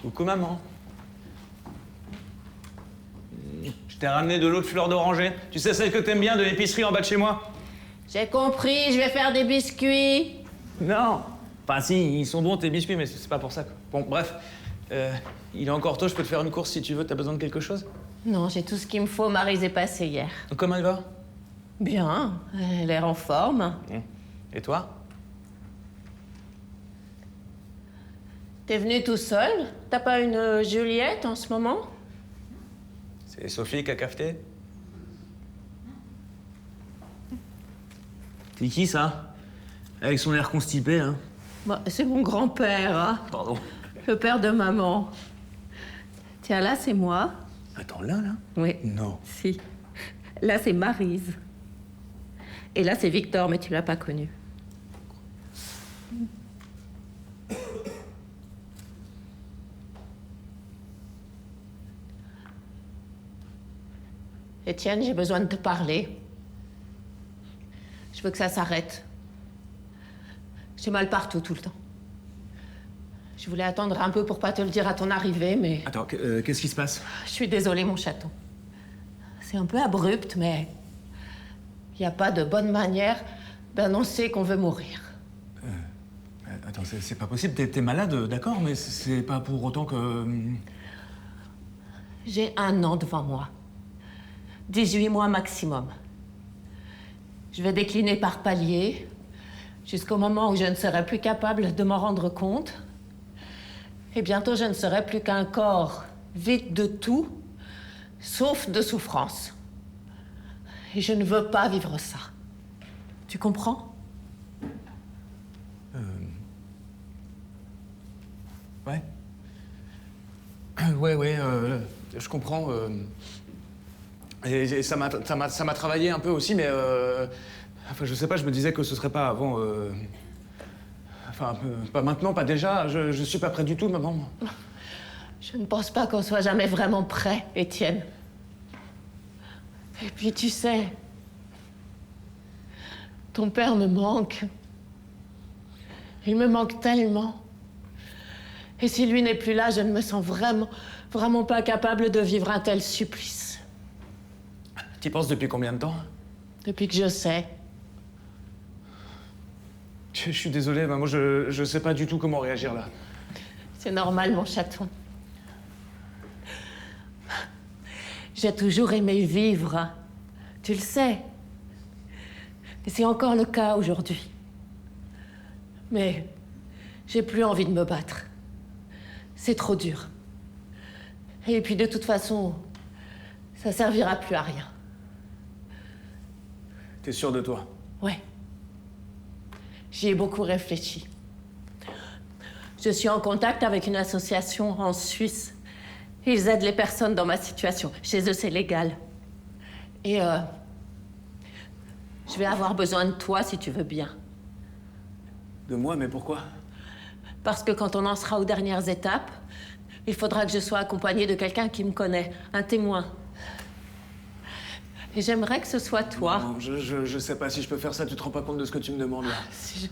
Coucou maman. Je t'ai ramené de l'eau de fleur d'oranger. Tu sais celle que t'aimes bien de l'épicerie en bas de chez moi? J'ai compris, je vais faire des biscuits. Non. Enfin si, ils sont bons tes biscuits, mais c'est pas pour ça. Bon, bref. Il est encore tôt, je peux te faire une course si tu veux. T'as besoin de quelque chose? Non, j'ai tout ce qu'il me faut. Maryse est passée hier. Comment elle va? Bien, elle est en forme. Et toi? T'es venu tout seul? T'as pas une Juliette en ce moment? C'est Sophie qui a cafeté? C'est qui ça? Avec son air constipé, hein? Bah, c'est mon grand-père, hein? Pardon. Le père de maman. Tiens, là, c'est moi. Attends, là? Oui. Non. Si. Là, c'est Maryse. Et là, c'est Victor, mais tu l'as pas connu. Étienne, j'ai besoin de te parler. Je veux que ça s'arrête. J'ai mal partout, tout le temps. Je voulais attendre un peu pour pas te le dire à ton arrivée, mais... Attends, qu'est-ce qui se passe? Je suis désolée, mon chaton. C'est un peu abrupt, mais... Il n'y a pas de bonne manière d'annoncer qu'on veut mourir. Attends, c'est pas possible. T'es malade, d'accord, mais c'est pas pour autant que... J'ai 1 an devant moi. 18 mois maximum. Je vais décliner par paliers, jusqu'au moment où je ne serai plus capable de m'en rendre compte. Et bientôt, je ne serai plus qu'un corps vide de tout, sauf de souffrance. Et je ne veux pas vivre ça. Tu comprends? Ouais. Ouais, je comprends. Et ça m'a travaillé un peu aussi, mais enfin, je sais pas, je me disais que ce serait pas avant. Enfin, pas maintenant, pas déjà. Je suis pas prêt du tout, maman. Je ne pense pas qu'on soit jamais vraiment prêt, Étienne. Et puis, tu sais, ton père me manque. Il me manque tellement. Et si lui n'est plus là, je ne me sens vraiment pas capable de vivre un tel supplice. T'y penses depuis combien de temps? Depuis que je sais. Je suis désolé, maman, je sais pas du tout comment réagir là. C'est normal, mon chaton. J'ai toujours aimé vivre. Tu le sais. Et c'est encore le cas aujourd'hui. Mais j'ai plus envie de me battre. C'est trop dur. Et puis de toute façon, ça servira plus à rien. T'es sûr de toi? Ouais. J'y ai beaucoup réfléchi. Je suis en contact avec une association en Suisse. Ils aident les personnes dans ma situation. Chez eux, c'est légal. Et je vais avoir besoin de toi si tu veux bien. De moi, mais pourquoi? Parce que quand on en sera aux dernières étapes, il faudra que je sois accompagnée de quelqu'un qui me connaît, un témoin. Et j'aimerais que ce soit toi. Non, je sais pas si je peux faire ça, tu te rends pas compte de ce que tu me demandes là. Si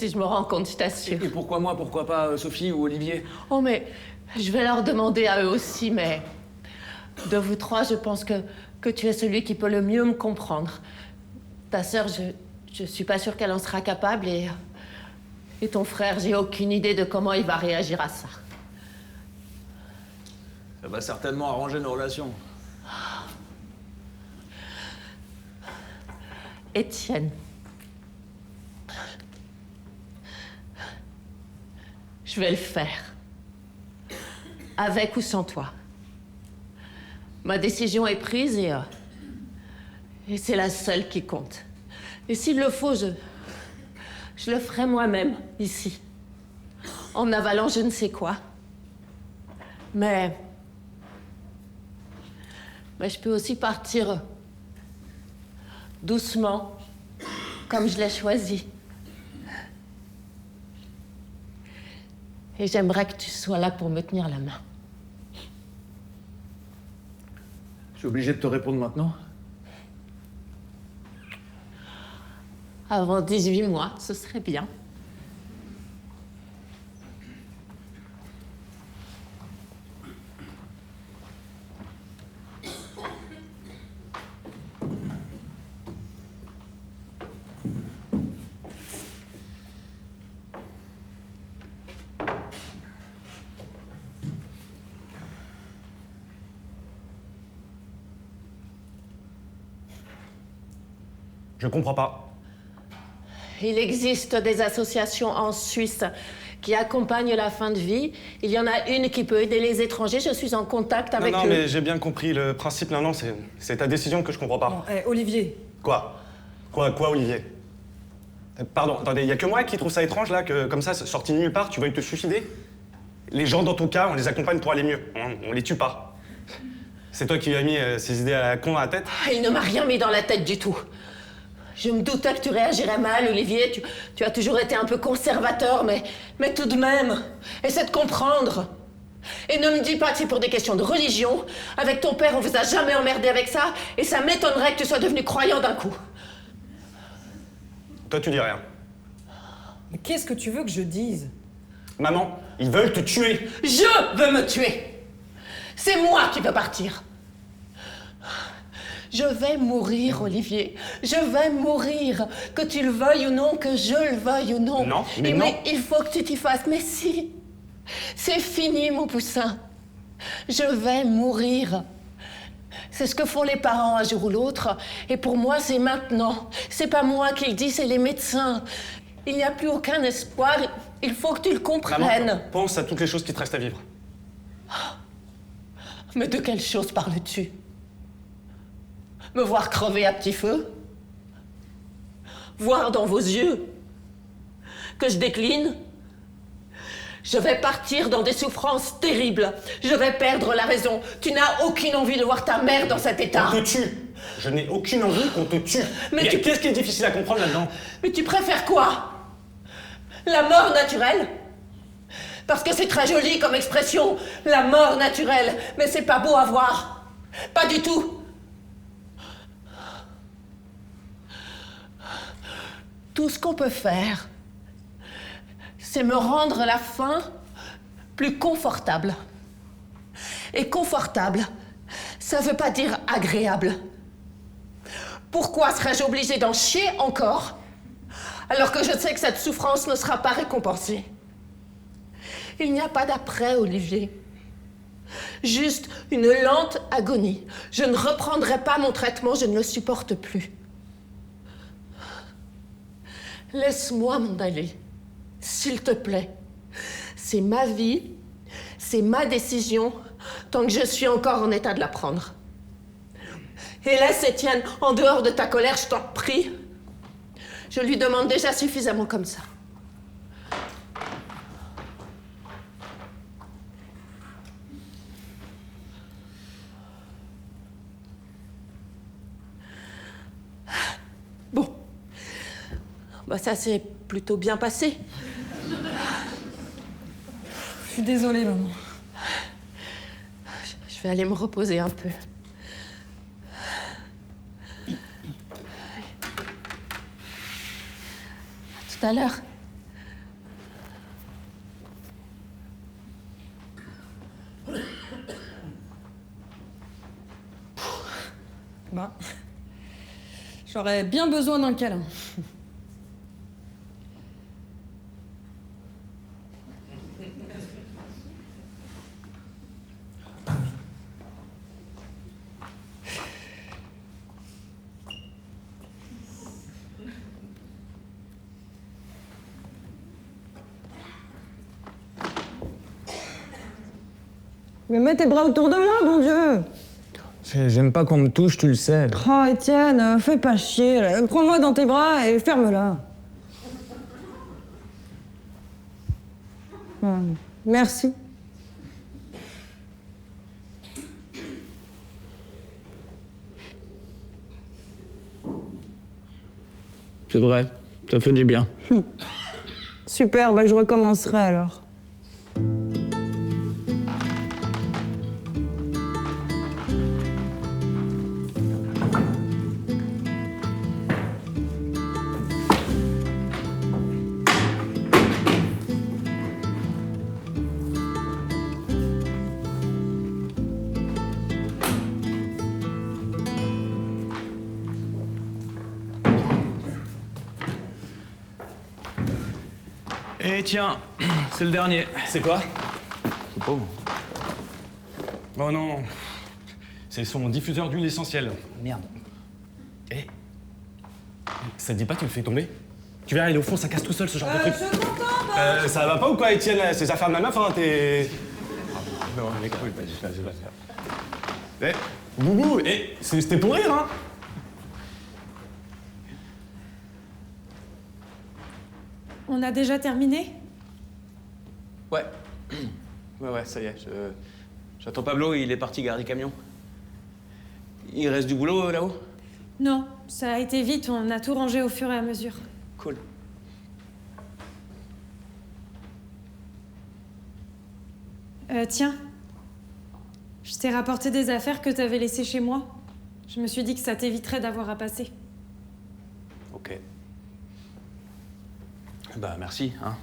je me rends compte, je t'assure. Et pourquoi moi? Pourquoi pas Sophie ou Olivier? Oh, mais je vais leur demander à eux aussi, mais de vous trois, je pense que tu es celui qui peut le mieux me comprendre. Ta sœur, je suis pas sûre qu'elle en sera capable et ton frère, j'ai aucune idée de comment il va réagir à ça. Ça va certainement arranger nos relations. Étienne. Je vais le faire. Avec ou sans toi. Ma décision est prise et c'est la seule qui compte. Et s'il le faut, je le ferai moi-même, ici. En avalant je ne sais quoi. Mais je peux aussi partir doucement, comme je l'ai choisi. Et j'aimerais que tu sois là pour me tenir la main. Je suis obligé de te répondre maintenant? Avant 18 mois, ce serait bien. Je comprends pas. Il existe des associations en Suisse qui accompagnent la fin de vie. Il y en a une qui peut aider les étrangers. Je suis en contact avec eux. Non, mais j'ai bien compris le principe. Non, c'est ta décision que je comprends pas. Bon, Olivier. Quoi, Olivier? Pardon, attendez, y a que moi qui trouve ça étrange, là, que comme ça, sorti de nulle part, tu veuilles te suicider? Les gens dans ton cas, on les accompagne pour aller mieux. On les tue pas. C'est toi qui lui as mis ces idées à la con à la tête? Il ne m'a rien mis dans la tête du tout. Je me doutais que tu réagirais mal, Olivier. Tu as toujours été un peu conservateur, mais tout de même, essaie de comprendre. Et ne me dis pas que c'est pour des questions de religion. Avec ton père, on vous a jamais emmerdé avec ça, et ça m'étonnerait que tu sois devenu croyant d'un coup. Toi, tu dis rien. Mais qu'est-ce que tu veux que je dise? Maman, ils veulent te tuer. Je veux me tuer. C'est moi qui veux partir. Je vais mourir, Olivier. Je vais mourir. Que tu le veuilles ou non, que je le veuille ou non. Non, mais non. Mais il faut que tu t'y fasses. Mais si. C'est fini, mon poussin. Je vais mourir. C'est ce que font les parents un jour ou l'autre. Et pour moi, c'est maintenant. C'est pas moi qui le dis, c'est les médecins. Il n'y a plus aucun espoir. Il faut que tu le comprennes. Maman, pense à toutes les choses qui te restent à vivre. Mais de quelle chose parles-tu? Me voir crever à petit feu? Voir dans vos yeux que je décline? Je vais partir dans des souffrances terribles. Je vais perdre la raison. Tu n'as aucune envie de voir ta mère dans cet état. On te tue. Je n'ai aucune envie qu'on te tue. Mais Qu'est-ce qui est difficile à comprendre là-dedans? Mais tu préfères quoi? La mort naturelle? Parce que c'est très joli comme expression, la mort naturelle. Mais c'est pas beau à voir. Pas du tout. Tout ce qu'on peut faire, c'est me rendre la fin plus confortable. Et confortable, ça veut pas dire agréable. Pourquoi serais-je obligée d'en chier encore, alors que je sais que cette souffrance ne sera pas récompensée? Il n'y a pas d'après, Olivier. Juste une lente agonie. Je ne reprendrai pas mon traitement, je ne le supporte plus. Laisse-moi m'en aller, s'il te plaît. C'est ma vie, c'est ma décision, tant que je suis encore en état de la prendre. Et laisse Étienne en dehors de ta colère, je t'en prie. Je lui demande déjà suffisamment comme ça. Bon. Bah ça s'est plutôt bien passé. Je suis désolée, maman. Je vais aller me reposer un peu. À tout à l'heure. Bah, j'aurais bien besoin d'un câlin. Mais mets tes bras autour de moi, mon Dieu! J'aime pas qu'on me touche, tu le sais. Oh, Étienne, fais pas chier. Là. Prends-moi dans tes bras et ferme-la. Merci. C'est vrai, ça fait du bien. Super, bah je recommencerai alors. Et tiens, c'est le dernier. C'est quoi? C'est pas. Oh non. C'est son diffuseur d'huile essentielle. Merde. Eh. Ça te dit pas, tu le fais tomber? Tu verras, il est au fond, ça casse tout seul ce genre de truc. Je suis contente. Ça va pas ou quoi, Étienne? C'est affaires de ma meuf, hein, t'es. Non, mais cool, Eh, Boubou, c'était pour rire, hein? On a déjà terminé? Ouais. Ouais, ça y est. J'attends Pablo, il est parti garder le camion. Il reste du boulot là-haut? Non, ça a été vite, on a tout rangé au fur et à mesure. Cool. Tiens, je t'ai rapporté des affaires que t'avais laissées chez moi. Je me suis dit que ça t'éviterait d'avoir à passer. Ok. Bah merci, hein.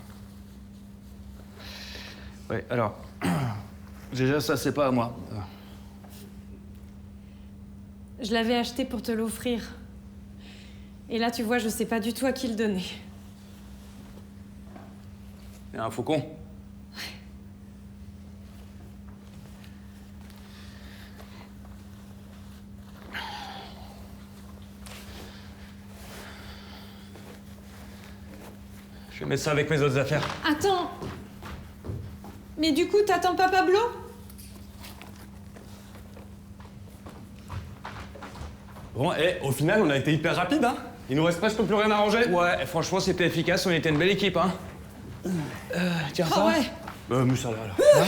Ouais, alors... Déjà, ça, c'est pas à moi. Je l'avais acheté pour te l'offrir. Et là, tu vois, je sais pas du tout à qui le donner. C'est un faucon. Je vais mettre ça avec mes autres affaires. Attends! Mais du coup, t'attends pas Pablo? Bon, au final, on a été hyper rapide, hein? Il nous reste presque plus rien à ranger. Ouais, franchement, c'était efficace, on était une belle équipe, hein. Tiens, Ah ça. ouais, Mais ça là.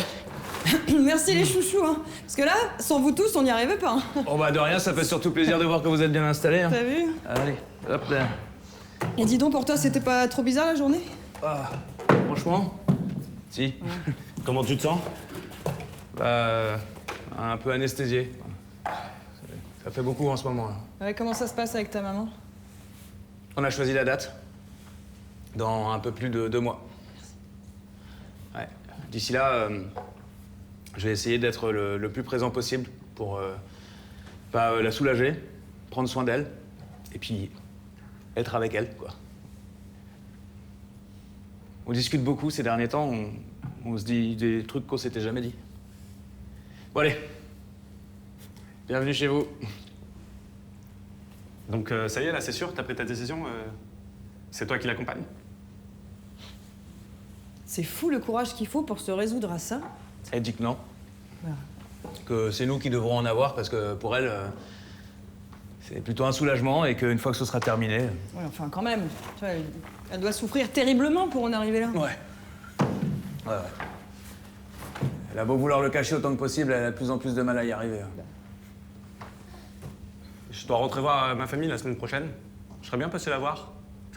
Merci les chouchous, hein. Parce que là, sans vous tous, on n'y arrivait pas. Hein. Oh bah de rien, ça fait surtout plaisir de voir que vous êtes bien installés. Hein. T'as vu? Allez, hop là. Et dis donc, pour toi, c'était pas trop bizarre la journée? Ah, franchement, si. Comment tu te sens? Bah, un peu anesthésié. Ça fait beaucoup en ce moment. Là. Ouais, comment ça se passe avec ta maman? On a choisi la date. Dans un peu plus de 2 mois. Ouais. D'ici là, je vais essayer d'être le plus présent possible pour la soulager, prendre soin d'elle, et puis être avec elle, quoi. On discute beaucoup ces derniers temps, on se dit des trucs qu'on s'était jamais dit. Bon allez, bienvenue chez vous. Donc ça y est, là, c'est sûr, t'as pris ta décision. C'est toi qui l'accompagne. C'est fou le courage qu'il faut pour se résoudre à ça. Elle dit que non. Que c'est nous qui devrons en avoir parce que pour elle, c'est plutôt un soulagement et qu'une fois que ce sera terminé. Ouais, enfin quand même. Tu vois, elle doit souffrir terriblement pour en arriver là. Ouais. Ouais. Elle a beau vouloir le cacher autant que possible, elle a de plus en plus de mal à y arriver. Je dois rentrer voir ma famille la semaine prochaine. Je serais bien passé la voir.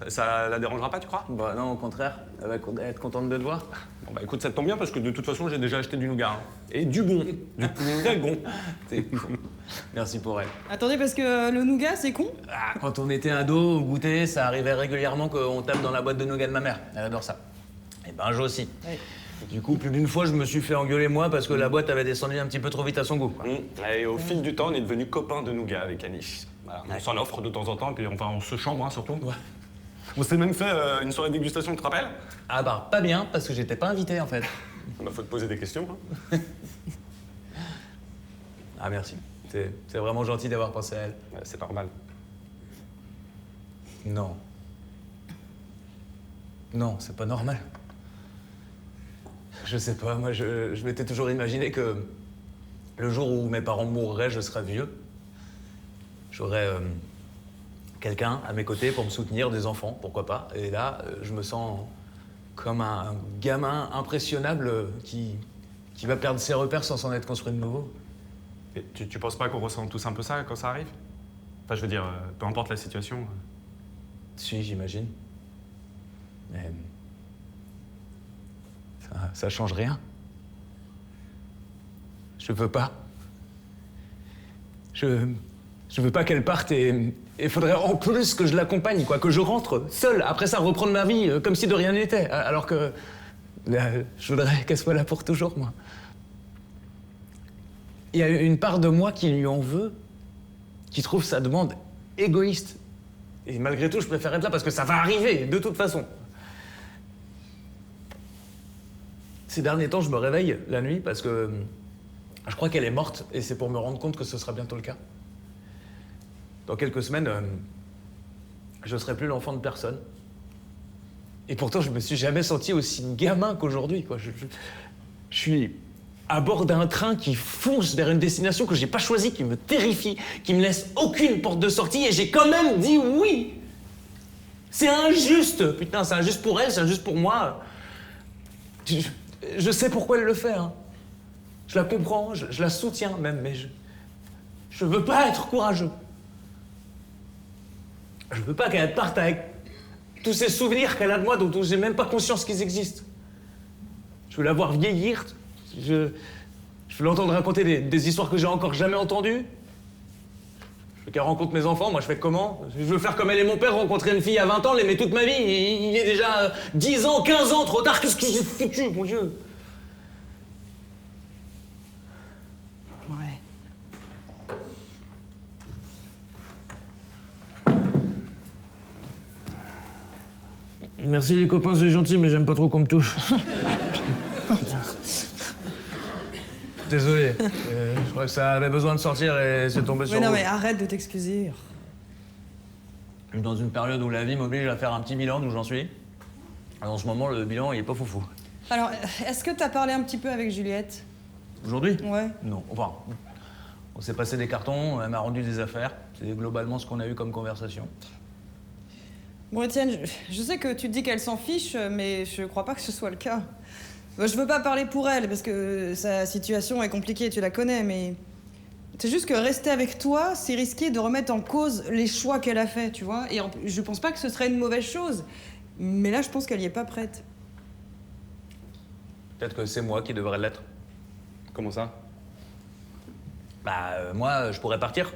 Ça la dérangera pas, tu crois? Bah non, au contraire, elle va être contente de te voir. Bon bah écoute, ça te tombe bien parce que de toute façon, j'ai déjà acheté du nougat. Hein. Et du bon. Du très bon. T'es con. Merci pour elle. Attendez, parce que le nougat, c'est con? Ah, quand on était ado, au goûter, ça arrivait régulièrement qu'on tape dans la boîte de nougat de ma mère. Elle adore ça. Et ben, je aussi. Ouais. Du coup, plus d'une fois, je me suis fait engueuler moi parce que la boîte avait descendu un petit peu trop vite à son goût. Quoi. Et au fil du temps, on est devenus copains de nougat avec Annie. Voilà, on s'en offre de temps en temps, puis enfin, on se chambre, hein, surtout. Ouais. On s'est même fait une soirée de dégustation, tu te rappelles? Ah bah, pas bien, parce que j'étais pas invité, en fait. Bah, faut te poser des questions. Hein. Ah, merci. C'est vraiment gentil d'avoir pensé à elle. Ouais, c'est normal. Non. Non, c'est pas normal. Je sais pas, moi, je m'étais toujours imaginé que le jour où mes parents mourraient, je serais vieux. J'aurais quelqu'un à mes côtés pour me soutenir, des enfants, pourquoi pas. Et là, je me sens comme un gamin impressionnable qui va perdre ses repères sans s'en être construit de nouveau. Et tu penses pas qu'on ressent tous un peu ça quand ça arrive? Enfin, je veux dire, peu importe la situation. Si, j'imagine. Mais ça change rien. Je veux pas. Je veux pas qu'elle parte et faudrait en plus que je l'accompagne, quoi, que je rentre seul, après ça reprendre ma vie comme si de rien n'était. Alors que je voudrais qu'elle soit là pour toujours, moi. Il y a une part de moi qui lui en veut, qui trouve sa demande égoïste. Et malgré tout, je préfère être là parce que ça va arriver, de toute façon. Ces derniers temps, je me réveille la nuit parce que je crois qu'elle est morte et c'est pour me rendre compte que ce sera bientôt le cas. Dans quelques semaines, je serai plus l'enfant de personne. Et pourtant, je me suis jamais senti aussi gamin qu'aujourd'hui, quoi. Je suis à bord d'un train qui fonce vers une destination que j'ai pas choisie, qui me terrifie, qui me laisse aucune porte de sortie, et j'ai quand même dit oui. C'est injuste, putain, c'est injuste pour elle, c'est injuste pour moi. Je sais pourquoi elle le fait, hein. Je la comprends, je la soutiens même, mais je veux pas être courageux. Je veux pas qu'elle parte avec tous ces souvenirs qu'elle a de moi dont j'ai même pas conscience qu'ils existent. Je veux la voir vieillir. Je veux l'entendre raconter des histoires que j'ai encore jamais entendues. Je veux qu'elle rencontre mes enfants. Moi, je fais comment? Je veux faire comme elle et mon père, rencontrer une fille à 20 ans, l'aimer toute ma vie. Il est déjà 10 ans, 15 ans, trop tard. Qu'est-ce que j'ai foutu, mon Dieu? Ouais. Merci les copains, c'est gentil, mais j'aime pas trop qu'on me touche. Désolé, je crois que ça avait besoin de sortir et c'est tombé sur Mais non, vous. mais arrête de t'excuser. Je suis dans une période où la vie m'oblige à faire un petit bilan d'où j'en suis. Et en ce moment, le bilan, il est pas foufou. Alors, est-ce que t'as parlé un petit peu avec Juliette? Aujourd'hui? Ouais. Non, enfin, on s'est passé des cartons, elle m'a rendu des affaires. C'est globalement ce qu'on a eu comme conversation. Bon, Étienne, je sais que tu te dis qu'elle s'en fiche, mais je crois pas que ce soit le cas. Je veux pas parler pour elle, parce que sa situation est compliquée, tu la connais, mais... C'est juste que rester avec toi, c'est risquer de remettre en cause les choix qu'elle a faits, tu vois. Et je pense pas que ce serait une mauvaise chose. Mais là, je pense qu'elle y est pas prête. Peut-être que c'est moi qui devrais l'être. Comment ça? Moi, je pourrais partir.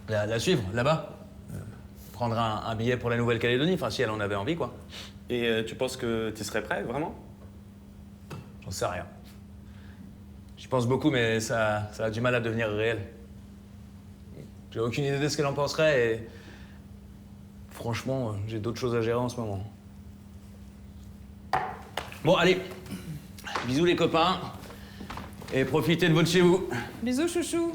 La suivre, là-bas. Prendre un billet pour la Nouvelle-Calédonie, enfin, si elle en avait envie, quoi. Et tu penses que tu serais prêt, vraiment? J'en sais rien. J'y pense beaucoup, mais ça a du mal à devenir réel. J'ai aucune idée de ce qu'elle en penserait et... Franchement, j'ai d'autres choses à gérer en ce moment. Bon, allez. Bisous les copains. Et profitez de votre chez vous. Bisous, chouchou.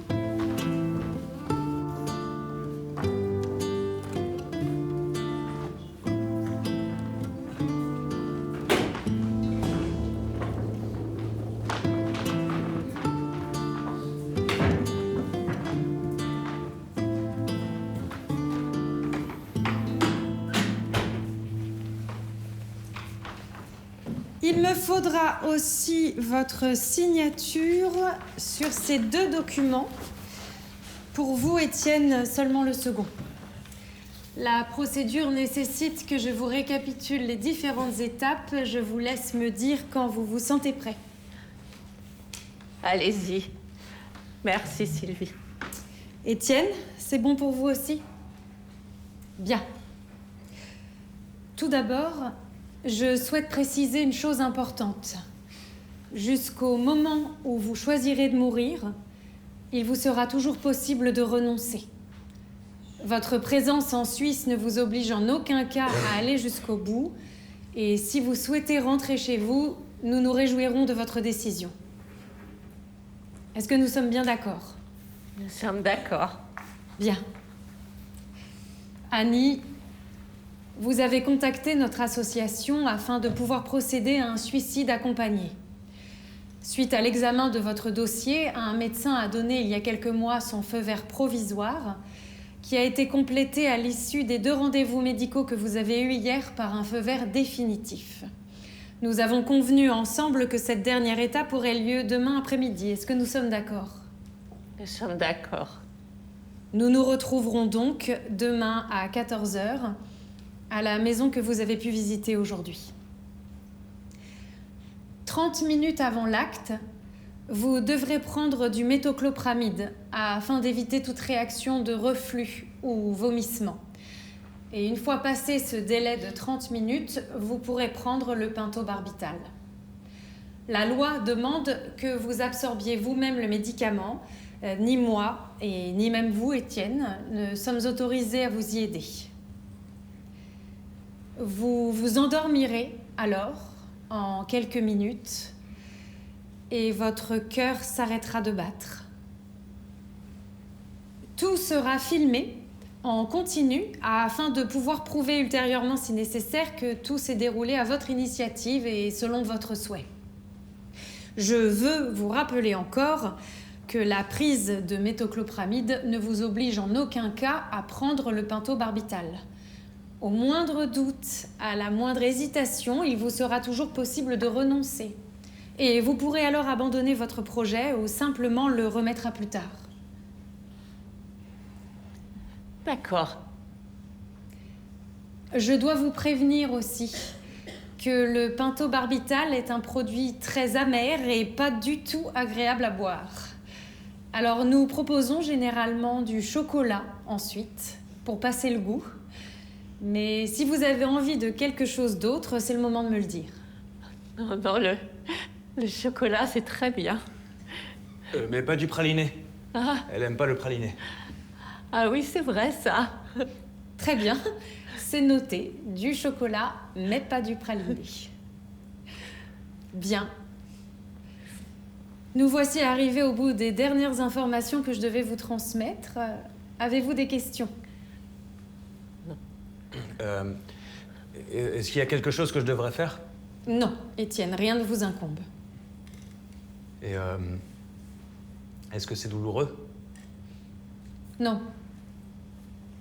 Il me faudra aussi votre signature sur ces 2 documents. Pour vous, Étienne, seulement le second. La procédure nécessite que je vous récapitule les différentes étapes. Je vous laisse me dire quand vous vous sentez prêt. Allez-y. Merci, Sylvie. Étienne, c'est bon pour vous aussi? Bien. Tout d'abord, je souhaite préciser une chose importante. Jusqu'au moment où vous choisirez de mourir, il vous sera toujours possible de renoncer. Votre présence en Suisse ne vous oblige en aucun cas à aller jusqu'au bout. Et si vous souhaitez rentrer chez vous, nous nous réjouirons de votre décision. Est-ce que nous sommes bien d'accord? Nous sommes d'accord. Bien. Annie, vous avez contacté notre association afin de pouvoir procéder à un suicide accompagné. Suite à l'examen de votre dossier, un médecin a donné il y a quelques mois son feu vert provisoire, qui a été complété à l'issue des 2 rendez-vous médicaux que vous avez eus hier par un feu vert définitif. Nous avons convenu ensemble que cette dernière étape aurait lieu demain après-midi. Est-ce que nous sommes d'accord? Nous sommes d'accord. Nous nous retrouverons donc demain à 14h à la maison que vous avez pu visiter aujourd'hui. 30 minutes avant l'acte, vous devrez prendre du métoclopramide afin d'éviter toute réaction de reflux ou vomissement. Et une fois passé ce délai de 30 minutes, vous pourrez prendre le pentobarbital. La loi demande que vous absorbiez vous-même le médicament. Ni moi et ni même vous, Étienne, ne sommes autorisés à vous y aider. Vous vous endormirez alors en quelques minutes et votre cœur s'arrêtera de battre. Tout sera filmé en continu afin de pouvoir prouver ultérieurement, si nécessaire, que tout s'est déroulé à votre initiative et selon votre souhait. Je veux vous rappeler encore que la prise de métoclopramide ne vous oblige en aucun cas à prendre le pentobarbital. Au moindre doute, à la moindre hésitation, il vous sera toujours possible de renoncer. Et vous pourrez alors abandonner votre projet ou simplement le remettre à plus tard. D'accord. Je dois vous prévenir aussi que le pentobarbital est un produit très amer et pas du tout agréable à boire. Alors nous proposons généralement du chocolat ensuite, pour passer le goût. Mais si vous avez envie de quelque chose d'autre, c'est le moment de me le dire. Non, le chocolat, c'est très bien. Mais pas du praliné. Ah, Elle aime pas le praliné. ah oui, c'est vrai, ça. Très bien, c'est noté. Du chocolat, mais pas du praliné. Bien. Nous voici arrivés au bout des dernières informations que je devais vous transmettre. Avez-vous des questions? Est-ce qu'il y a quelque chose que je devrais faire? Non, Étienne, rien ne vous incombe. Et est-ce que c'est douloureux? Non,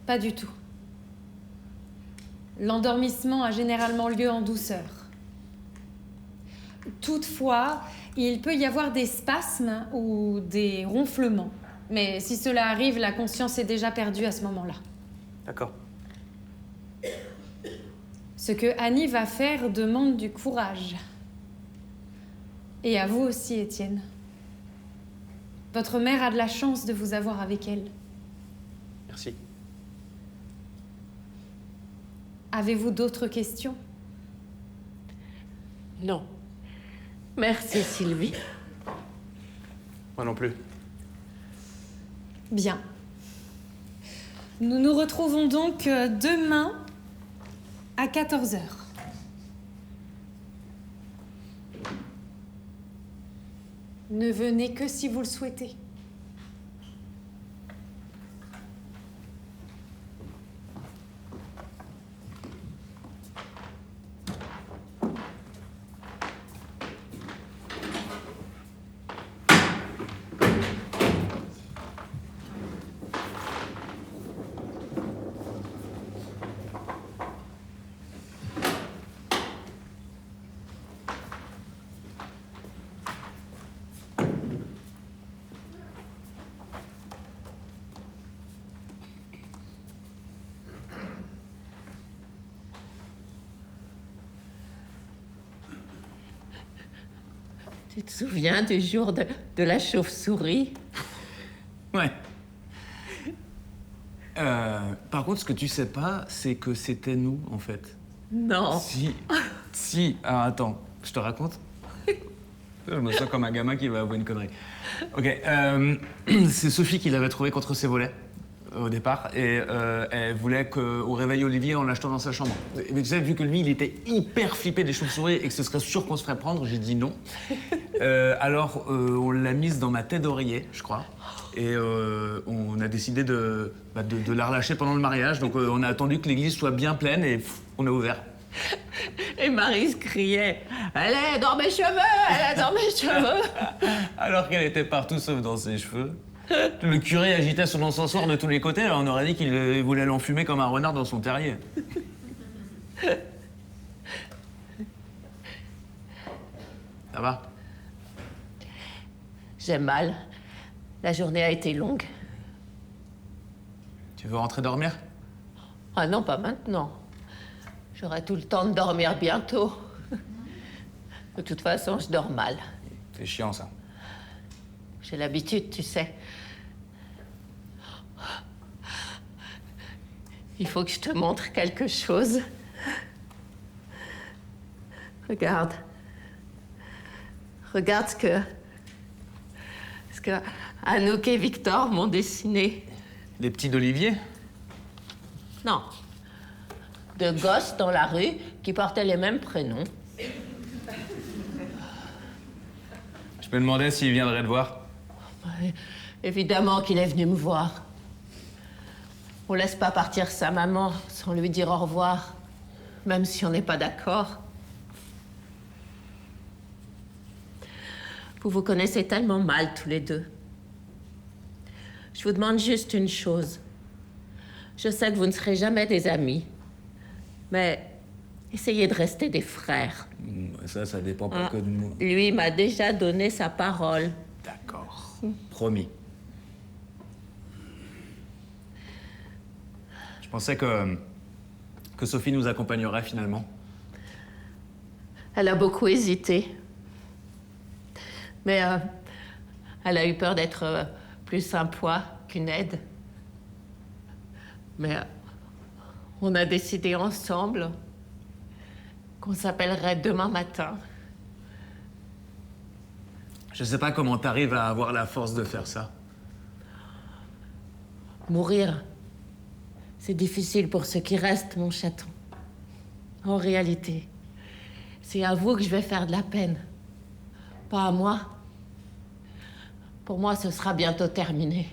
pas du tout. L'endormissement a généralement lieu en douceur. Toutefois, il peut y avoir des spasmes ou des ronflements. Mais si cela arrive, la conscience est déjà perdue à ce moment-là. D'accord. Ce que Annie va faire demande du courage. Et à vous aussi, Étienne. Votre mère a de la chance de vous avoir avec elle. Merci. Avez-vous d'autres questions? Non. Merci, Sylvie. Moi non plus. Bien. Nous nous retrouvons donc demain à 14h. Ne venez que si vous le souhaitez. Tu te souviens du jour de la chauve-souris? Ouais. Par contre, ce que tu sais pas, c'est que c'était nous, en fait. Non. Si. Ah, attends, je te raconte. Je me sens comme un gamin qui va avouer une connerie. Ok, c'est Sophie qui l'avait trouvé contre ses volets, au départ, et elle voulait qu'on réveille Olivier en l'achetant dans sa chambre. Mais tu sais, vu que lui, il était hyper flippé des chauves-souris et que ce serait sûr qu'on se ferait prendre, j'ai dit non. Alors, on l'a mise dans ma tête d'oreiller, je crois. Et on a décidé de la relâcher pendant le mariage. Donc on a attendu que l'église soit bien pleine et on a ouvert. Et Maryse criait « Elle est dans mes cheveux! Elle est dans mes cheveux !» Alors qu'elle était partout sauf dans ses cheveux. Le curé agitait son encensoir de tous les côtés. Alors on aurait dit qu'il voulait l'enfumer comme un renard dans son terrier. Ça va? J'ai mal. La journée a été longue. Tu veux rentrer dormir? Ah non, pas maintenant. J'aurai tout le temps de dormir bientôt. De toute façon, je dors mal. C'est chiant, ça. J'ai l'habitude, tu sais. Il faut que je te montre quelque chose. Regarde. Regarde ce que Anouk et Victor m'ont dessiné. Les petits d'Olivier? Non. De gosses dans la rue qui portaient les mêmes prénoms. Je me demandais s'il viendrait te voir. Ouais, évidemment qu'il est venu me voir. On laisse pas partir sa maman sans lui dire au revoir, même si on n'est pas d'accord. Vous vous connaissez tellement mal tous les deux. Je vous demande juste une chose. Je sais que vous ne serez jamais des amis, mais essayez de rester des frères. Ça dépend pas que de nous. Lui m'a déjà donné sa parole. D'accord. Promis. Je pensais que Sophie nous accompagnerait finalement. Elle a beaucoup hésité. Mais elle a eu peur d'être plus un poids qu'une aide. Mais on a décidé ensemble qu'on s'appellerait demain matin. Je sais pas comment t'arrives à avoir la force de faire ça. Mourir, c'est difficile pour ceux qui restent, mon chaton. En réalité, c'est à vous que je vais faire de la peine, pas à moi. Pour moi, ce sera bientôt terminé.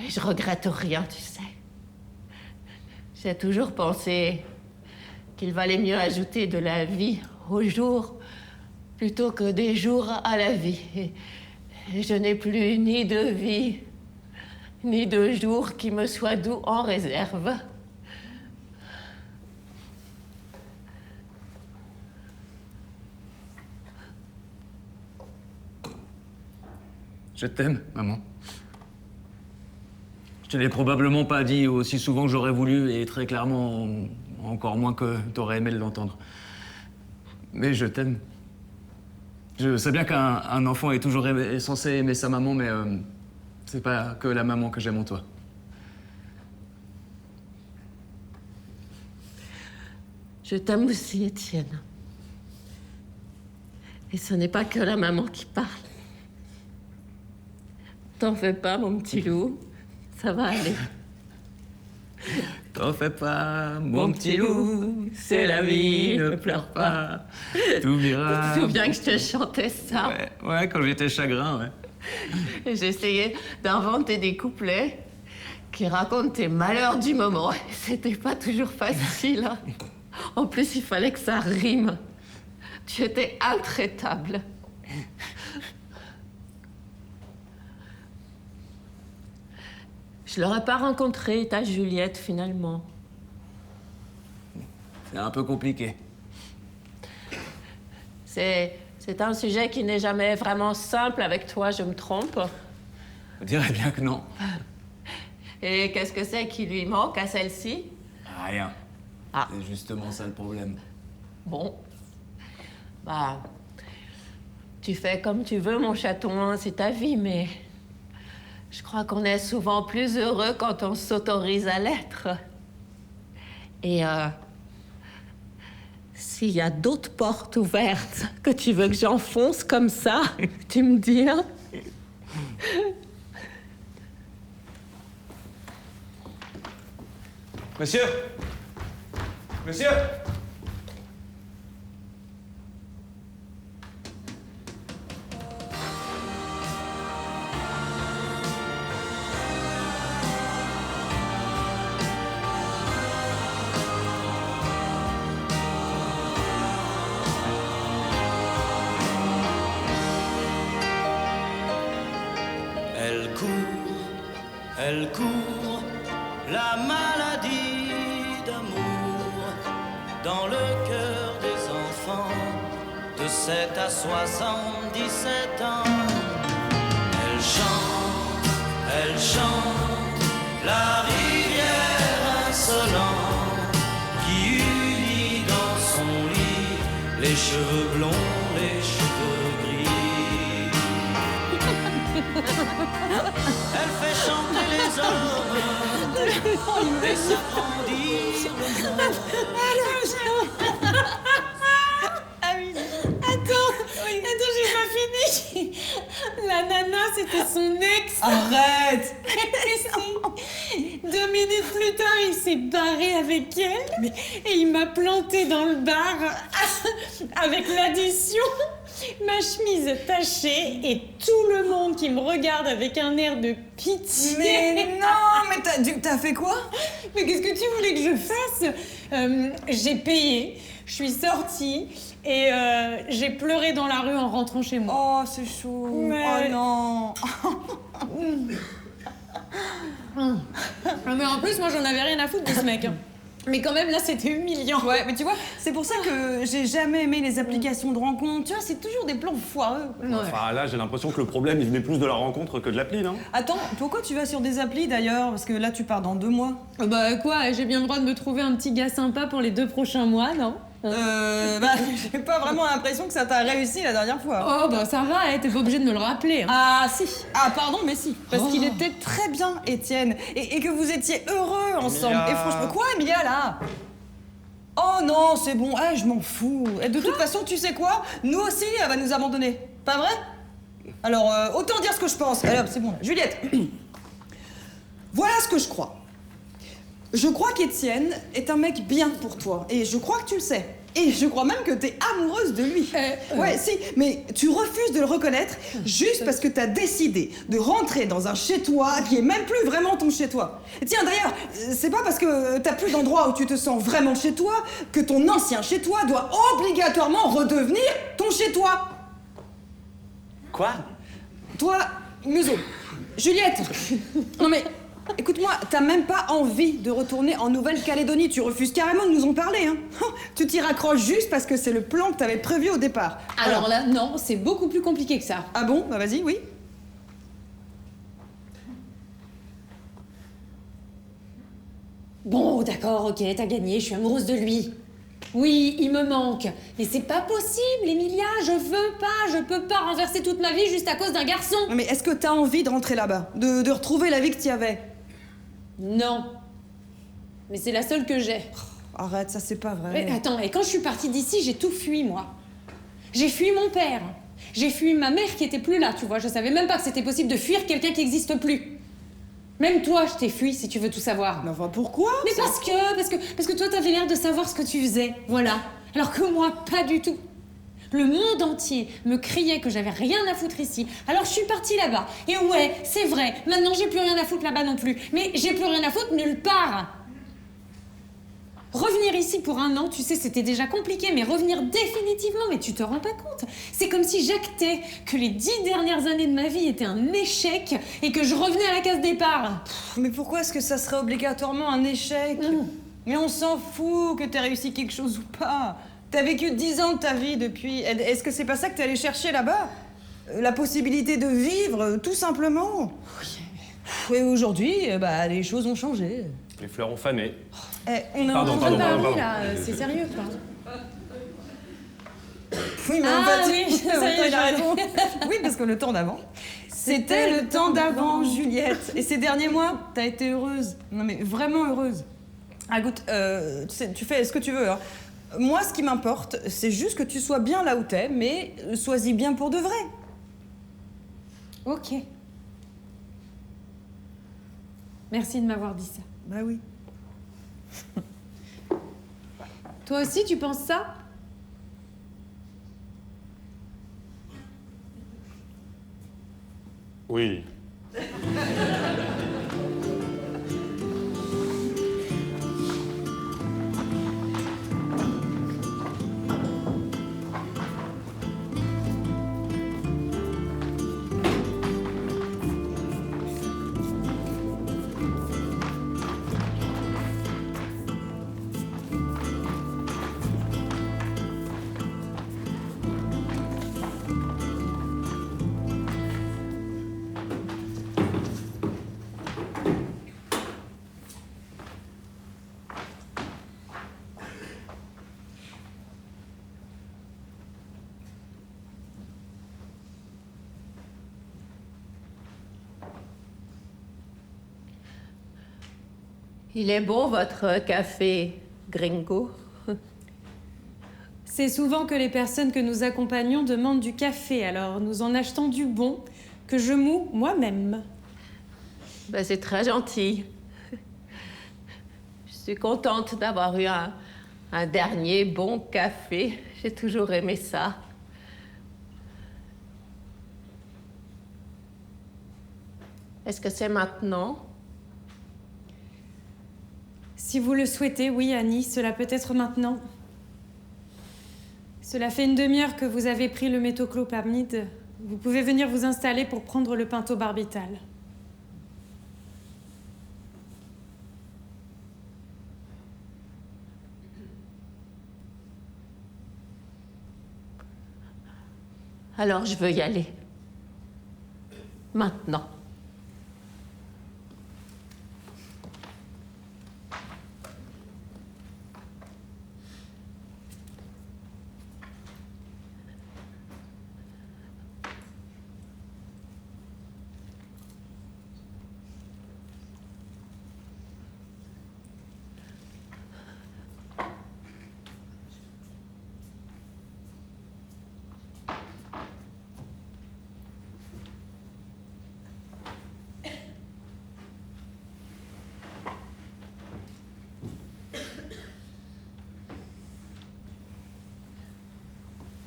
Et je regrette rien, tu sais. J'ai toujours pensé qu'il valait mieux ajouter de la vie aux jours plutôt que des jours à la vie. Et je n'ai plus ni de vie, ni de jours qui me soient doux en réserve. Je t'aime, maman. Je te l'ai probablement pas dit aussi souvent que j'aurais voulu et très clairement, encore moins que t'aurais aimé l'entendre. Mais je t'aime. Je sais bien qu'un enfant est toujours censé aimer sa maman, mais c'est pas que la maman que j'aime en toi. Je t'aime aussi, Étienne. Et ce n'est pas que la maman qui parle. T'en fais pas, mon petit loup. Ça va aller. T'en fais pas, mon petit loup, c'est la vie, ne pleure pas. T'oublieras. Tu te souviens que je te chantais ça? Ouais, quand j'étais chagrin, ouais. Et j'essayais d'inventer des couplets qui racontent tes malheurs du moment. Et c'était pas toujours facile, hein. En plus, il fallait que ça rime. Tu étais intraitable. Je l'aurais pas rencontrée, ta Juliette, finalement. C'est un peu compliqué. C'est un sujet qui n'est jamais vraiment simple avec toi, je me trompe? Je dirais bien que non. Et qu'est-ce que c'est qui lui manque à celle-ci? Rien. Ah. C'est justement ça le problème. Bon. Bah... Tu fais comme tu veux, mon chaton, c'est ta vie, mais... Je crois qu'on est souvent plus heureux quand on s'autorise à l'être. Et s'il y a d'autres portes ouvertes que tu veux que j'enfonce comme ça, tu me dis, hein? Monsieur! Monsieur! Elle court, la maladie d'amour, dans le cœur des enfants, de 7 à 77 ans. Elle chante, la rivière insolente, qui unit dans son lit les cheveux blonds, les cheveux gris. Elle fait chanter les hommes et s'agrandir le monde. Ah oui. Attends, j'ai pas fini. La nana, c'était son ex. Arrête! Si. 2 minutes plus tard, il s'est barré avec elle. Et il m'a planté dans le bar avec l'addition. Ma chemise tachée et tout le monde qui me regarde avec un air de pitié. Mais non, mais t'as fait quoi? Mais qu'est-ce que tu voulais que je fasse? J'ai payé, je suis sortie et j'ai pleuré dans la rue en rentrant chez moi. Oh, c'est chaud. Mais... Oh non. Mais en plus, moi, j'en avais rien à foutre de ce mec. Hein. Mais quand même, là, c'était humiliant. Ouais, mais tu vois, c'est pour ça que j'ai jamais aimé les applications de rencontres. Tu vois, c'est toujours des plans foireux. Ouais. Enfin, là, j'ai l'impression que le problème, il venait plus de la rencontre que de l'appli, non? Attends, pourquoi tu vas sur des applis d'ailleurs? Parce que là, tu pars dans 2 mois. Bah quoi, j'ai bien le droit de me trouver un petit gars sympa pour les 2 prochains mois, non? J'ai pas vraiment l'impression que ça t'a réussi la dernière fois. Oh bah ça va, t'es pas obligé de me le rappeler. Hein. Ah si. Ah pardon, mais si. Parce qu'il était très bien, Étienne. Et que vous étiez heureux ensemble. Emilia. Et franchement, quoi, Emilia, là? Oh non, c'est bon, je m'en fous. Et de toute façon, tu sais quoi? Nous aussi, elle va nous abandonner. Pas vrai? Alors, autant dire ce que je pense. Allez hop, c'est bon. Juliette. Voilà ce que je crois. Je crois qu'Étienne est un mec bien pour toi. Et je crois que tu le sais. Et je crois même que t'es amoureuse de lui. Ouais, si, mais tu refuses de le reconnaître juste parce que t'as décidé de rentrer dans un chez-toi qui est même plus vraiment ton chez-toi. Et tiens, d'ailleurs, c'est pas parce que t'as plus d'endroit où tu te sens vraiment chez toi que ton ancien chez-toi doit obligatoirement redevenir ton chez-toi. Quoi? Toi, museau. Juliette. Non mais... Écoute-moi, t'as même pas envie de retourner en Nouvelle-Calédonie. Tu refuses carrément de nous en parler, hein. Tu t'y raccroches juste parce que c'est le plan que t'avais prévu au départ. Alors là, non, c'est beaucoup plus compliqué que ça. Ah bon? Bah vas-y, oui. Bon, d'accord, ok, t'as gagné, je suis amoureuse de lui. Oui, il me manque. Mais c'est pas possible, Emilia, je peux pas renverser toute ma vie juste à cause d'un garçon. Non, mais est-ce que t'as envie de rentrer là-bas? De retrouver la vie que t'y avais? Non. Mais c'est la seule que j'ai. Arrête, ça c'est pas vrai. Mais attends, et quand je suis partie d'ici, j'ai tout fui, moi. J'ai fui mon père. J'ai fui ma mère qui était plus là, tu vois. Je savais même pas que c'était possible de fuir quelqu'un qui n'existe plus. Même toi, je t'ai fui, si tu veux tout savoir. Mais enfin, pourquoi? Mais parce que toi, t'avais l'air de savoir ce que tu faisais, voilà. Alors que moi, pas du tout. Le monde entier me criait que j'avais rien à foutre ici. Alors je suis partie là-bas. Et ouais, c'est vrai, maintenant j'ai plus rien à foutre là-bas non plus. Mais j'ai plus rien à foutre nulle part. Revenir ici pour 1 an, tu sais, c'était déjà compliqué, mais revenir définitivement, mais tu te rends pas compte. C'est comme si j'actais que les 10 dernières années de ma vie étaient un échec et que je revenais à la case départ. Mais pourquoi est-ce que ça serait obligatoirement un échec? Mais on s'en fout que t'aies réussi quelque chose ou pas. T'as vécu 10 ans de ta vie depuis. Est-ce que c'est pas ça que t'es allé chercher là-bas? La possibilité de vivre, tout simplement. Oui. Et aujourd'hui, bah, les choses ont changé. Les fleurs ont fané. On est Pardon, en pardon, pardon. là, c'est sérieux, quoi. Oui, mais Ah en fait, oui, ça y est, il a raison. Oui, parce que le temps d'avant, c'était le temps d'avant, Juliette. Et ces derniers mois, t'as été heureuse. Non, mais vraiment heureuse. Ah, écoute, tu fais ce que tu veux, hein. Moi, ce qui m'importe, c'est juste que tu sois bien là où t'es, mais sois-y bien pour de vrai. Ok. Merci de m'avoir dit ça. Bah oui. Toi aussi, tu penses ça? Oui. Il est bon, votre café gringo? C'est souvent que les personnes que nous accompagnons demandent du café, alors nous en achetons du bon que je moue moi-même. Ben, c'est très gentil. Je suis contente d'avoir eu un dernier bon café. J'ai toujours aimé ça. Est-ce que c'est maintenant? Si vous le souhaitez, oui, Annie, cela peut être maintenant. Cela fait 1 demi-heure que vous avez pris le métoclopramide. Vous pouvez venir vous installer pour prendre le pentobarbital. Alors je veux y aller. Maintenant.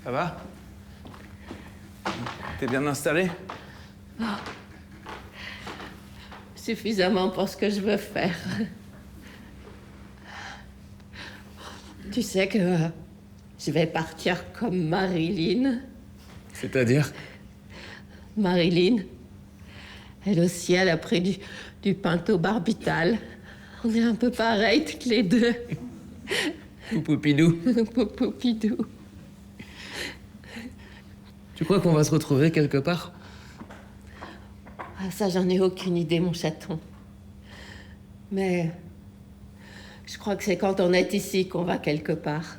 Ça va? T'es bien installé? Suffisamment pour ce que je veux faire. Tu sais que je vais partir comme Marilyn. C'est-à-dire? Marilyn, elle aussi, elle a pris du pentobarbital. On est un peu pareils toutes les deux. Poupidou. Poupidou. Tu crois qu'on va se retrouver quelque part? Ah, ça, j'en ai aucune idée, mon chaton. Mais Je crois que c'est quand on est ici qu'on va quelque part.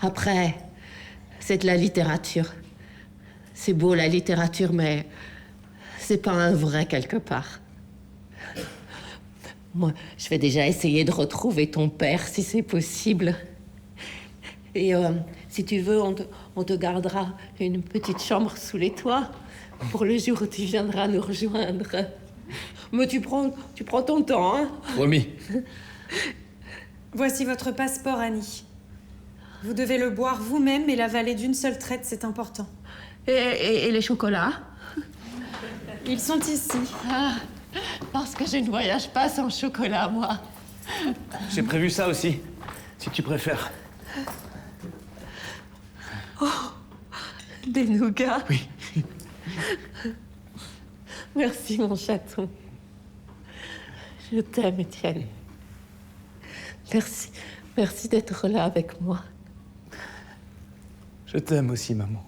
Après, c'est de la littérature. C'est beau la littérature, mais c'est pas un vrai quelque part. Moi, je vais déjà essayer de retrouver ton père, si c'est possible. Et si tu veux, on te gardera une petite chambre sous les toits pour le jour où tu viendras nous rejoindre. Mais tu prends ton temps, hein? Promis. Voici votre passeport, Annie. Vous devez le boire vous-même et l'avaler d'une seule traite, c'est important. Et les chocolats? Ils sont ici. Ah, parce que je ne voyage pas sans chocolat, moi. J'ai prévu ça aussi, si tu préfères. Oh, des nougats. Oui. Merci, mon chaton. Je t'aime, Étienne. Merci d'être là avec moi. Je t'aime aussi, maman.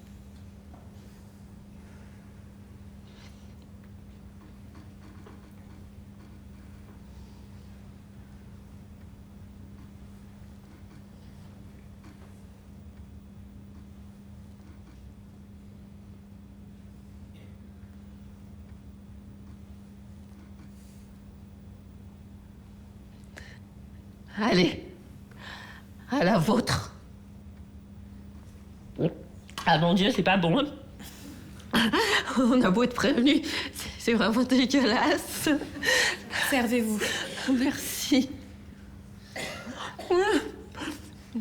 Allez, à la vôtre. Ah mon Dieu, c'est pas bon. On a beau être prévenu, c'est vraiment dégueulasse. Servez-vous. Merci.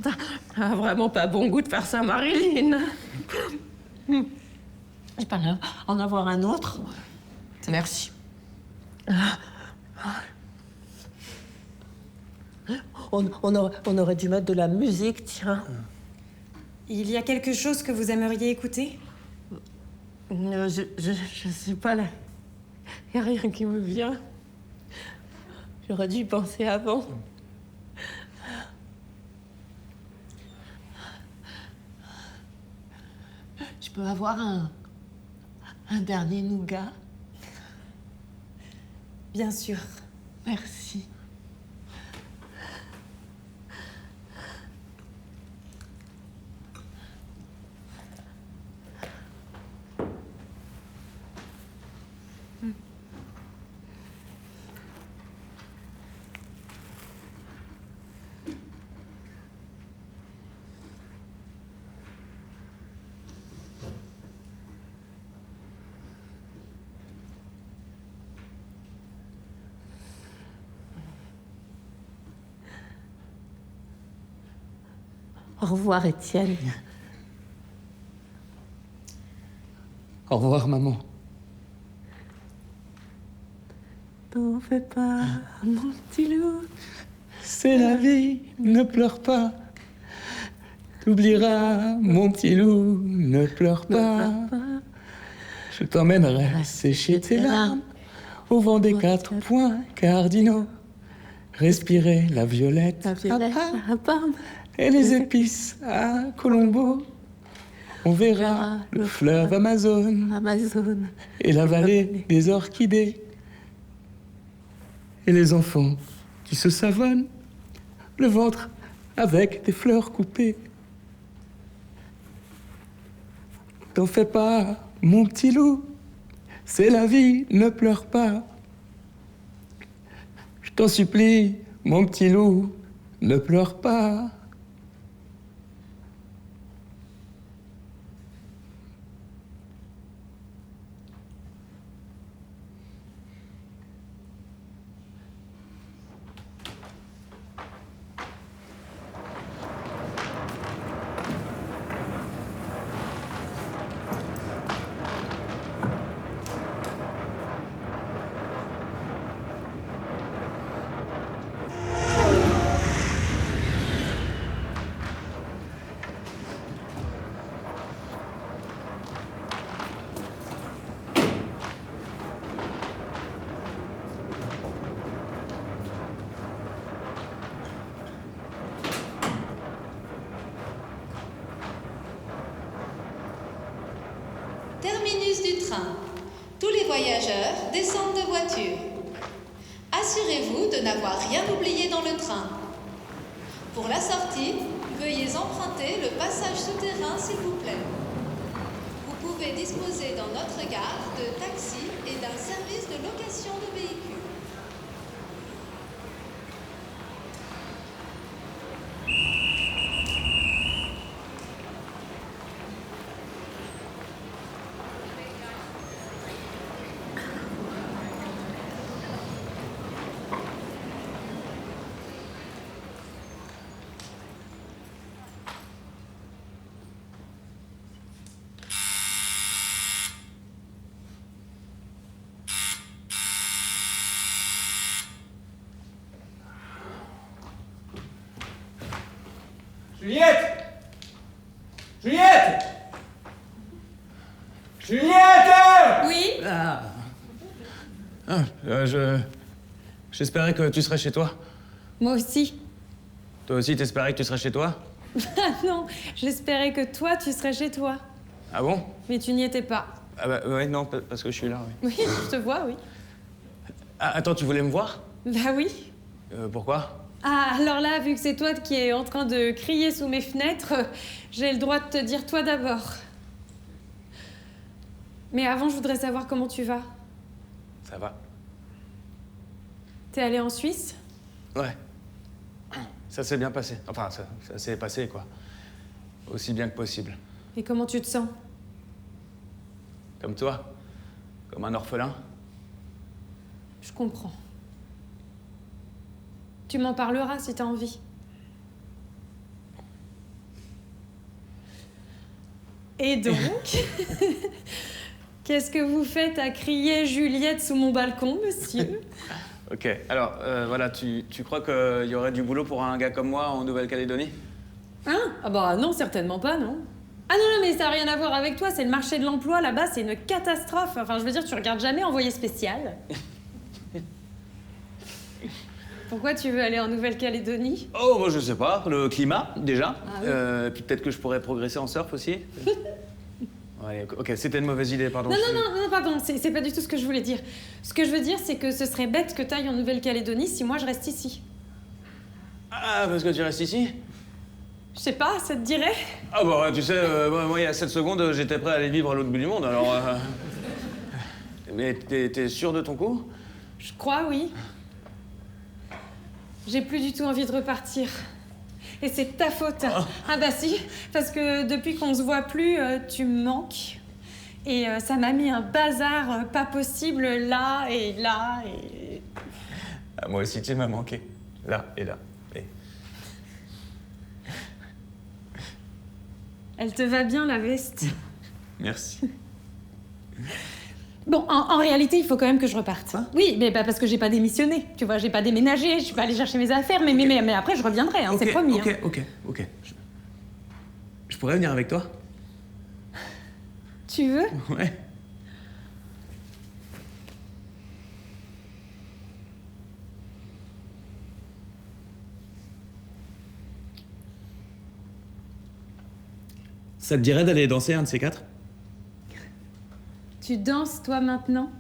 Ça a vraiment pas bon goût de faire ça, Marilyn. Je peux en avoir un autre. Merci. On aurait dû mettre de la musique, tiens. Il y a quelque chose que vous aimeriez écouter? Je sais pas, là. Il n'y a rien qui me vient. J'aurais dû y penser avant. Je peux avoir un dernier nougat? Bien sûr. Merci. Au revoir, Étienne. Au revoir, maman. T'en fais pas, mon petit loup. C'est la vie, ne pleure pas. T'oublieras, mon petit loup, ne pleure pas. Je t'emmènerai sécher tes larmes au vent des 4 points cardinaux. Respirer la violette, à Parme. Et les épices à Colombo. On verra le fleuve Amazon et la vallée des orchidées. Et les enfants qui se savonnent le ventre avec des fleurs coupées. T'en fais pas, mon petit loup, c'est la vie, ne pleure pas. Je t'en supplie, mon petit loup, ne pleure pas. Terminus du train. Tous les voyageurs descendent de voiture. Assurez-vous de n'avoir rien oublié dans le train. Pour la sortie, veuillez emprunter le passage souterrain, s'il vous plaît. Vous pouvez disposer dans notre gare de taxis et d'un service de location de véhicules. Juliette! Juliette! Juliette! Oui? J'espérais que tu serais chez toi. Moi aussi. Toi aussi, t'espérais que tu serais chez toi? Ah non, j'espérais que toi, tu serais chez toi. Ah bon? Mais tu n'y étais pas. Ah bah ouais, non, parce que je suis là, oui. Oui, je te vois, oui. Ah, attends, tu voulais me voir? Bah oui. Pourquoi? Ah, alors là, vu que c'est toi qui es en train de crier sous mes fenêtres, j'ai le droit de te dire toi d'abord. Mais avant, je voudrais savoir comment tu vas. Ça va. T'es allé en Suisse? Ouais. Ça s'est bien passé. Enfin, ça s'est passé, quoi. Aussi bien que possible. Et comment tu te sens? Comme toi. Comme un orphelin. Je comprends. Tu m'en parleras si t'as envie. Et donc, qu'est-ce que vous faites à crier Juliette sous mon balcon, monsieur? Ok, alors, voilà, tu crois qu'il y aurait du boulot pour un gars comme moi en Nouvelle-Calédonie? Hein? Ah bah non, certainement pas, non. Ah non, mais ça n'a rien à voir avec toi, c'est le marché de l'emploi là-bas, c'est une catastrophe. Enfin, je veux dire, tu regardes jamais Envoyé spécial. Pourquoi tu veux aller en Nouvelle-Calédonie? Oh, moi je sais pas, le climat, déjà. Ah oui. Puis peut-être que je pourrais progresser en surf aussi. Ouais, ok, c'était une mauvaise idée, pardon. Non, pardon, c'est pas du tout ce que je voulais dire. Ce que je veux dire, c'est que ce serait bête que t'ailles en Nouvelle-Calédonie si moi je reste ici. Ah, parce que tu restes ici? Je sais pas, ça te dirait? Ah bah, tu sais, moi il y a 7 secondes, j'étais prêt à aller vivre à l'autre bout du monde, alors... Mais t'es sûr de ton coup? Je crois, oui. J'ai plus du tout envie de repartir. Et c'est ta faute. Ah bah si, parce que depuis qu'on se voit plus, tu me manques. Et ça m'a mis un bazar pas possible là et là et... Ah, moi aussi, tu m'as manqué. Là et là. Et... Elle te va bien, la veste? Merci. Bon, en réalité, il faut quand même que je reparte. Quoi? Oui, mais bah, parce que j'ai pas démissionné. Tu vois, j'ai pas déménagé, je suis pas allée chercher mes affaires, mais après, je reviendrai, hein, c'est promis. Ok. Je pourrais venir avec toi? Tu veux? Ouais. Ça te dirait d'aller danser un de ces quatre? Tu danses, toi, maintenant?